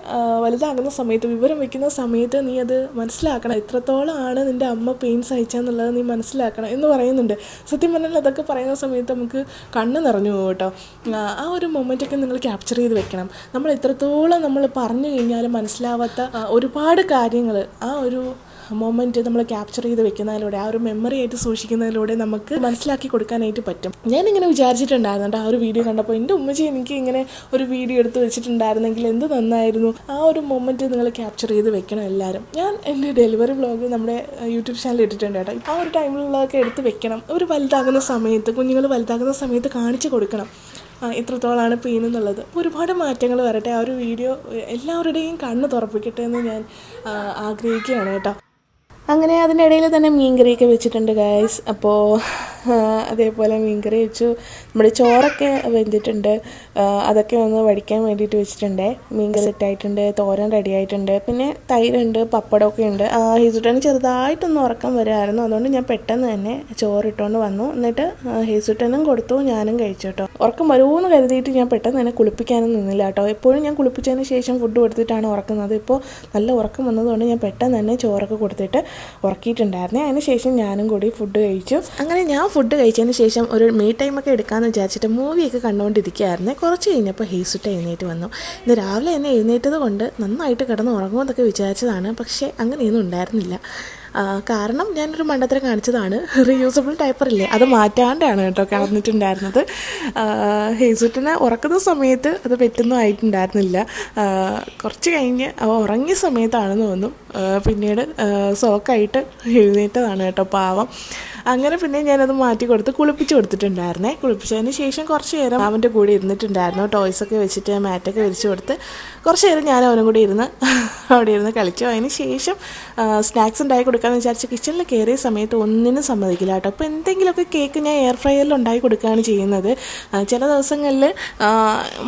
വലുതാകുന്ന സമയത്ത് വിവരം വെക്കുന്ന സമയത്ത് നീ അത് മനസ്സിലാക്കണം, എത്രത്തോളമാണ് നിൻ്റെ അമ്മ പെയിൻ സഹിച്ചെന്നുള്ളത് നീ മനസ്സിലാക്കണം എന്ന് പറയുന്നുണ്ട്. സത്യം പറഞ്ഞാൽ അതൊക്കെ പറയുന്ന സമയത്ത് നമുക്ക് കണ്ണ് നിറഞ്ഞു പോകും കേട്ടോ. ആ ഒരു മൊമെൻ്റൊക്കെ നിങ്ങൾ ക്യാപ്ചർ ചെയ്ത് വെക്കണം. നമ്മൾ എത്രത്തോളം നമ്മൾ പറഞ്ഞു കഴിഞ്ഞാലും മനസ്സിലാവാത്ത ഒരുപാട് കാര്യങ്ങൾ ആ ഒരു മൊമെൻറ്റ് നമ്മൾ ക്യാപ്ചർ ചെയ്ത് വെക്കുന്നതിലൂടെ, ആ ഒരു മെമ്മറി ആയിട്ട് സൂക്ഷിക്കുന്നതിലൂടെ നമുക്ക് മനസ്സിലാക്കി കൊടുക്കാനായിട്ട് പറ്റും. ഞാനിങ്ങനെ വിചാരിച്ചിട്ടുണ്ടായിരുന്നു ആ ഒരു വീഡിയോ കണ്ടപ്പോൾ, എൻ്റെ ഉമ്മച്ചി എനിക്ക് ഇങ്ങനെ ഒരു വീഡിയോ എടുത്ത് വെച്ചിട്ടുണ്ടായിരുന്നെങ്കിൽ എന്ത് നന്നായിരുന്നു. ആ ഒരു മൊമെൻറ്റ് നിങ്ങൾ ക്യാപ്ചർ ചെയ്ത് വെക്കണം എല്ലാവരും. ഞാൻ എൻ്റെ ഡെലിവറി വ്ളോഗ് നമ്മുടെ യൂട്യൂബ് ചാനൽ ഇട്ടിട്ടുണ്ട് കേട്ടോ. ആ ഒരു ടൈമിലുള്ളതൊക്കെ എടുത്ത് വെക്കണം. ഒരു വലുതാകുന്ന സമയത്ത്, കുഞ്ഞുങ്ങൾ വലുതാകുന്ന സമയത്ത് കാണിച്ചു കൊടുക്കണം എത്രത്തോളമാണ് പെയിൻ എന്നുള്ളത്. ഒരുപാട് മാറ്റങ്ങൾ വരട്ടെ. ആ ഒരു വീഡിയോ എല്ലാവരുടെയും കണ്ണ് തുറപ്പിക്കട്ടെ എന്ന് ഞാൻ ആഗ്രഹിക്കുകയാണ് കേട്ടോ. അങ്ങനെ അതിൻ്റെ ഇടയിൽ തന്നെ മീൻകറിയൊക്കെ വെച്ചിട്ടുണ്ട് ഗൈസ്. അപ്പോൾ അതേപോലെ മീൻകറി വെച്ചു. നമ്മുടെ ചോറൊക്കെ വെന്തിട്ടുണ്ട്, അതൊക്കെ ഒന്ന് വടിക്കാൻ വേണ്ടിയിട്ട് വെച്ചിട്ടുണ്ട്. മീൻകറി സെറ്റായിട്ടുണ്ട്, തോരൻ റെഡി ആയിട്ടുണ്ട്, പിന്നെ തൈരുണ്ട്, പപ്പടമൊക്കെ ഉണ്ട്. ഹേസുട്ടന് ചെറുതായിട്ടൊന്ന് ഉറക്കം വരുമായിരുന്നു, അതുകൊണ്ട് ഞാൻ പെട്ടെന്ന് തന്നെ ചോറിട്ടുകൊണ്ട് വന്നു. എന്നിട്ട് ഹേസുട്ടനും കൊടുത്തു, ഞാനും കഴിച്ചു കേട്ടോ. ഉറക്കം വരുമെന്ന് കരുതിയിട്ട് ഞാൻ പെട്ടെന്ന് തന്നെ കുളിപ്പിക്കാനും നിന്നില്ല കേട്ടോ. എപ്പോഴും ഞാൻ കുളിപ്പിച്ചതിന് ശേഷം ഫുഡ് കൊടുത്തിട്ടാണ് ഉറക്കുന്നത്. ഇപ്പോൾ നല്ല ഉറക്കം വന്നതുകൊണ്ട് ഞാൻ പെട്ടെന്ന് തന്നെ ചോറൊക്കെ കൊടുത്തിട്ട് ഉറക്കിയിട്ടുണ്ടായിരുന്നേ. അതിന് ശേഷം ഞാനും കൂടി ഫുഡ് കഴിച്ചു. അങ്ങനെ ഞാൻ ഫുഡ് കഴിച്ചതിന് ശേഷം ഒരു മീ ടൈമൊക്കെ എടുക്കാമെന്ന് വിചാരിച്ചിട്ട് മൂവിയൊക്കെ കണ്ടുകൊണ്ടിരിക്കുകയായിരുന്നേ. കുറച്ച് കഴിഞ്ഞപ്പോൾ ഹേസുട്ട എഴുന്നേറ്റ് വന്നു. ഇന്ന് രാവിലെ തന്നെ എഴുന്നേറ്റത് കൊണ്ട് നന്നായിട്ട് കിടന്ന് ഉറങ്ങുമെന്നൊക്കെ വിചാരിച്ചതാണ്. പക്ഷേ അങ്ങനെയൊന്നും ഉണ്ടായിരുന്നില്ല. കാരണം ഞാനൊരു മണ്ടത്തരം കാണിച്ചതാണ്. റീയൂസബിൾ ഡയപ്പറില്ലേ, അത് മാറ്റാണ്ടാണ് കേട്ടോ കിടന്നിട്ടുണ്ടായിരുന്നത്. ഹേസുട്ടിനെ ഉറക്കുന്ന സമയത്ത് അത് പെറ്റൊന്നും ആയിട്ടുണ്ടായിരുന്നില്ല. കുറച്ച് കഴിഞ്ഞ് ഉറങ്ങിയ സമയത്താണെന്ന് തോന്നും പിന്നീട് സോക്കായിട്ട് എഴുന്നേറ്റതാണ് കേട്ടോ, പാവം. അങ്ങനെ പിന്നെ ഞാനത് മാറ്റി കൊടുത്ത് കുളിപ്പിച്ച് കൊടുത്തിട്ടുണ്ടായിരുന്നേ. കുളിപ്പിച്ചതിന് ശേഷം കുറച്ച് നേരം അവൻ്റെ കൂടെ ഇരുന്നിട്ടുണ്ടായിരുന്നു. ടോയ്സൊക്കെ വെച്ചിട്ട് മാറ്റൊക്കെ വിരിച്ച് കൊടുത്ത് കുറച്ച് നേരം ഞാൻ അവനും കൂടി ഇരുന്ന് അവിടെ ഇരുന്ന് കളിച്ചു. അതിന് ശേഷം സ്നാക്സ് ഉണ്ടാക്കി കൊടുക്കാമെന്ന് വിചാരിച്ച് കിച്ചണിൽ കയറിയ സമയത്ത് ഒന്നിനും സമ്മതിക്കില്ല കേട്ടോ. അപ്പോൾ എന്തെങ്കിലുമൊക്കെ കേക്ക് ഞാൻ എയർ ഫ്രയറിൽ ഉണ്ടാക്കി കൊടുക്കുകയാണ് ചെയ്യുന്നത്. ചില ദിവസങ്ങളിൽ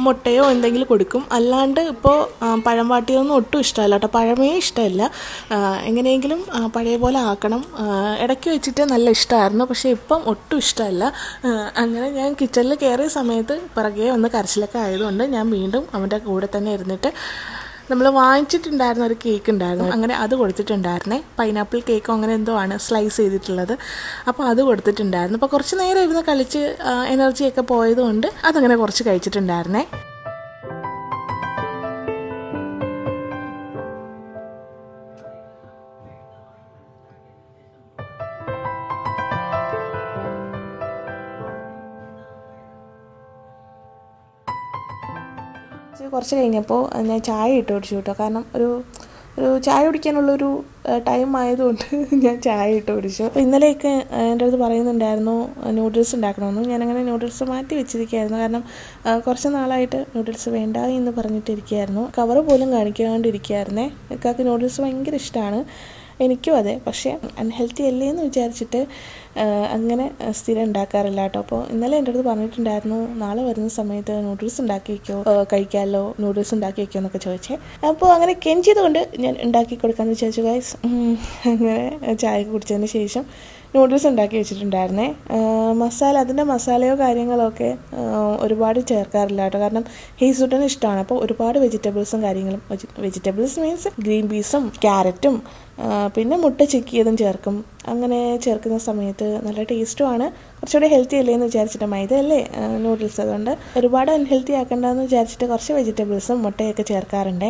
മുട്ടയോ എന്തെങ്കിലും കൊടുക്കും. അല്ലാണ്ട് ഇപ്പോൾ പഴം വാട്ടിയൊന്നും ഒട്ടും ഇഷ്ടമല്ല കേട്ടോ, പഴമേ ഇഷ്ടമല്ല. എങ്ങനെയെങ്കിലും പഴയ പോലെ ആക്കണം. ഇടയ്ക്ക് വെച്ചിട്ട് നല്ല ഇഷ്ടമായിരുന്നു, പക്ഷേ ഇപ്പം ഒട്ടും ഇഷ്ടമല്ല. അങ്ങനെ ഞാൻ കിച്ചണിൽ കയറിയ സമയത്ത് പിറകെ വന്ന് കരച്ചിലൊക്കെ ആയതുകൊണ്ട് ഞാൻ വീണ്ടും അവൻ്റെ കൂടെ തന്നെ ഇരുന്നിട്ട് നമ്മൾ വാങ്ങിച്ചിട്ടുണ്ടായിരുന്ന ഒരു കേക്ക് ഉണ്ടായിരുന്നു, അങ്ങനെ അത് കൊടുത്തിട്ടുണ്ടായിരുന്നേ. പൈനാപ്പിൾ കേക്കോ അങ്ങനെ എന്തോ ആണ് സ്ലൈസ് ചെയ്തിട്ടുള്ളത്. അപ്പോൾ അത് കൊടുത്തിട്ടുണ്ടായിരുന്നു. അപ്പോൾ കുറച്ച് നേരം ഇരുന്ന് കളിച്ച് എനർജിയൊക്കെ പോയതുകൊണ്ട് അതങ്ങനെ കുറച്ച് കഴിച്ചിട്ടുണ്ടായിരുന്നേ. കുറച്ച് കഴിഞ്ഞപ്പോൾ ഞാൻ ചായ ഇട്ട് കുടിച്ചു കേട്ടോ. കാരണം ഒരു ചായ കുടിക്കാനുള്ളൊരു ടൈം ആയതുകൊണ്ട് ഞാൻ ചായ ഇട്ട് കുടിച്ചു. അപ്പോൾ ഇന്നലെയൊക്കെ എൻ്റെ അടുത്ത് പറയുന്നുണ്ടായിരുന്നു നൂഡിൽസ് ഉണ്ടാക്കണമെന്ന്. ഞാനങ്ങനെ നൂഡിൽസ് മാറ്റി വെച്ചിരിക്കുകയായിരുന്നു. കാരണം കുറച്ച് നാളായിട്ട് നൂഡിൽസ് വേണ്ട എന്ന് പറഞ്ഞിട്ടിരിക്കുകയായിരുന്നു. കവറ് പോലും കാണിക്കാണ്ടിരിക്കുകയായിരുന്നേ. ഇക്കാക്ക് നൂഡിൽസ് ഭയങ്കര ഇഷ്ടമാണ്, എനിക്കും അതെ. പക്ഷേ അൺഹെൽത്തി അല്ലേ എന്ന് വിചാരിച്ചിട്ട് അങ്ങനെ സ്ഥിരം ഉണ്ടാക്കാറില്ല കേട്ടോ. അപ്പോൾ ഇന്നലെ എൻ്റെ അടുത്ത് പറഞ്ഞിട്ടുണ്ടായിരുന്നു നാളെ വരുന്ന സമയത്ത് നൂഡിൽസ് ഉണ്ടാക്കി വയ്ക്കോ, കഴിക്കാമല്ലോ, നൂഡിൽസ് ഉണ്ടാക്കി വയ്ക്കോ എന്നൊക്കെ ചോദിച്ചേ. അപ്പോൾ അങ്ങനെ കെഞ്ചിയതുകൊണ്ട് ഞാൻ ഉണ്ടാക്കി കൊടുക്കാമെന്ന് വിചാരിച്ചു ഗൈസ്. അങ്ങനെ ചായ കുടിച്ചതിന് ശേഷം നൂഡിൽസ് ഉണ്ടാക്കി വെച്ചിട്ടുണ്ടായിരുന്നേ. അതിൻ്റെ മസാലയോ കാര്യങ്ങളോ ഒക്കെ ഒരുപാട് ചേർക്കാറില്ല കേട്ടോ. കാരണം ഹേസുട്ടന് ഇഷ്ടമാണ്. അപ്പോൾ ഒരുപാട് വെജിറ്റബിൾസും കാര്യങ്ങളും, വെജിറ്റബിൾസ് മീൻസ് ഗ്രീൻ പീസും ക്യാരറ്റും പിന്നെ മുട്ട ചിക്കിയതും ചേർക്കും. അങ്ങനെ ചേർക്കുന്ന സമയത്ത് നല്ല ടേസ്റ്റുമാണ്. കുറച്ചുകൂടി ഹെൽത്തി അല്ലേ എന്ന് വിചാരിച്ചിട്ട്, മൈദ അല്ലേ നൂഡിൽസ്, അതുകൊണ്ട് ഒരുപാട് അൺഹെൽത്തി ആക്കണ്ടെന്ന് വിചാരിച്ചിട്ട് കുറച്ച് വെജിറ്റബിൾസും മുട്ടയൊക്കെ ചേർക്കാറുണ്ട്.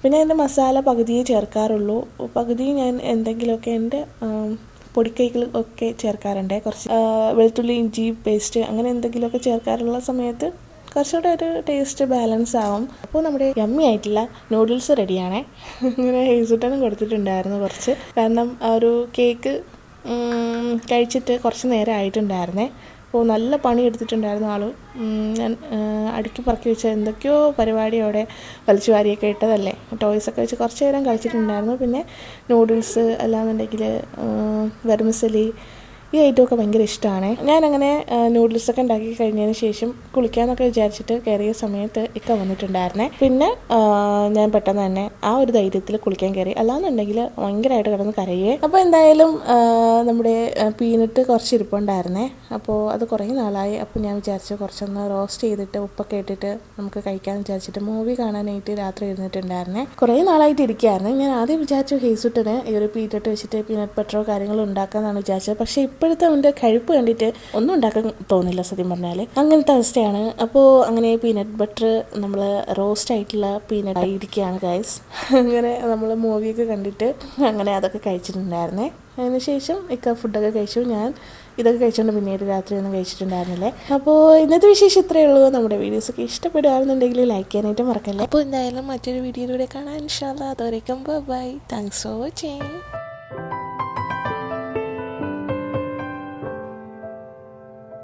പിന്നെ അതിൻ്റെ മസാല പകുതിയേ ചേർക്കാറുള്ളൂ. പകുതി ഞാൻ എന്തെങ്കിലുമൊക്കെ എൻ്റെ പൊടിക്കൈകൾ ഒക്കെ ചേർക്കാറുണ്ട്. കുറച്ച് വെളുത്തുള്ളി ഇഞ്ചി പേസ്റ്റ് അങ്ങനെ എന്തെങ്കിലുമൊക്കെ ചേർക്കാറുള്ള സമയത്ത് കുറച്ചുകൂടെ ഒരു ടേസ്റ്റ് ബാലൻസ് ആവും. അപ്പോൾ നമ്മുടെ യമ്മി ആയിട്ടുള്ള നൂഡിൽസ് റെഡിയാണേ. അങ്ങനെ ഹേസുട്ടനും കൊടുത്തിട്ടുണ്ടായിരുന്നു കുറച്ച്. കാരണം ആ ഒരു കേക്ക് കഴിച്ചിട്ട് കുറച്ച് നേരം ആയിട്ടുണ്ടായിരുന്നേ. അപ്പോൾ നല്ല പണി എടുത്തിട്ടുണ്ടായിരുന്നു ആൾ. ഞാൻ അടുക്കി പറക്കി വെച്ച എന്തൊക്കെയോ പരിപാടി അവിടെ വലിച്ചു വാരിയൊക്കെ ഇട്ടതല്ലേ, ടോയ്സൊക്കെ വെച്ച് കുറച്ച് നേരം കളിച്ചിട്ടുണ്ടായിരുന്നു. പിന്നെ നൂഡിൽസ് അല്ലാന്നുണ്ടെങ്കിൽ വെർമിസലി ഈ ഐറ്റമൊക്കെ ഭയങ്കര ഇഷ്ടമാണ്. ഞാനങ്ങനെ നൂഡിൽസൊക്കെ ഉണ്ടാക്കി കഴിഞ്ഞതിന് ശേഷം കുളിക്കാമെന്നൊക്കെ വിചാരിച്ചിട്ട് കയറിയ സമയത്ത് ഇക്ക വന്നിട്ടുണ്ടായിരുന്നേ. പിന്നെ ഞാൻ പെട്ടെന്ന് തന്നെ ആ ഒരു ധൈര്യത്തിൽ കുളിക്കാൻ കയറി. അല്ലാന്നുണ്ടെങ്കിൽ ഭയങ്കരമായിട്ട് കിടന്ന് കരയേ. അപ്പോൾ എന്തായാലും നമ്മുടെ പീനട്ട് കുറച്ച് ഇരിപ്പുണ്ടായിരുന്നേ. അപ്പോൾ അത് കുറേ നാളായി. അപ്പോൾ ഞാൻ വിചാരിച്ചു കുറച്ചൊന്ന് റോസ്റ്റ് ചെയ്തിട്ട് ഉപ്പൊക്കെ ഇട്ടിട്ട് നമുക്ക് കഴിക്കാമെന്ന് വിചാരിച്ചിട്ട് മൂവി കാണാനായിട്ട് രാത്രി ഇരുന്നിട്ടുണ്ടായിരുന്നേ. കുറേ നാളായിട്ട് ഇരിക്കുകയായിരുന്നു. ഞാൻ ആദ്യം വിചാരിച്ചു ഹേസുട്ടന് ഈ ഒരു പീനട്ട് വെച്ചിട്ട് പീനട്ട് ബട്ടറോ കാര്യങ്ങളോ ഉണ്ടാക്കാമെന്നാണ് വിചാരിച്ചത്. പക്ഷേ ഇപ്പോഴത്തെ അവൻ്റെ കഴിപ്പ് കണ്ടിട്ട് ഒന്നും ഉണ്ടാക്കാൻ തോന്നില്ല സത്യം പറഞ്ഞാൽ. അങ്ങനത്തെ അവസ്ഥയാണ്. അപ്പോൾ അങ്ങനെ പീനട്ട് ബട്ടർ നമ്മൾ റോസ്റ്റ് ആയിട്ടുള്ള പീനട്ട് ആയിരിക്കുകയാണ് ഗൈസ്. അങ്ങനെ നമ്മൾ മൂവിയൊക്കെ കണ്ടിട്ട് അങ്ങനെ അതൊക്കെ കഴിച്ചിട്ടുണ്ടായിരുന്നേ. അതിന് ശേഷം ഇക്ക ഫുഡൊക്കെ കഴിച്ചു. ഞാൻ ഇതൊക്കെ കഴിച്ചുകൊണ്ട് പിന്നീട് രാത്രി ഒന്നും കഴിച്ചിട്ടുണ്ടായിരുന്നില്ലേ. അപ്പോൾ ഇന്നത്തെ വിശേഷം ഇത്രയേ ഉള്ളൂ. നമ്മുടെ വീഡിയോസൊക്കെ ഇഷ്ടപ്പെടുകയാണെന്നുണ്ടെങ്കിൽ ലൈക്ക് ചെയ്യാനായിട്ട് മറക്കല്ലേ. അപ്പോൾ എന്തായാലും മറ്റൊരു വീഡിയോയിലൂടെ കാണാൻ ഇൻഷാ അല്ലാഹ്. അതുവരേക്കും ബൈ. Thanks for watching.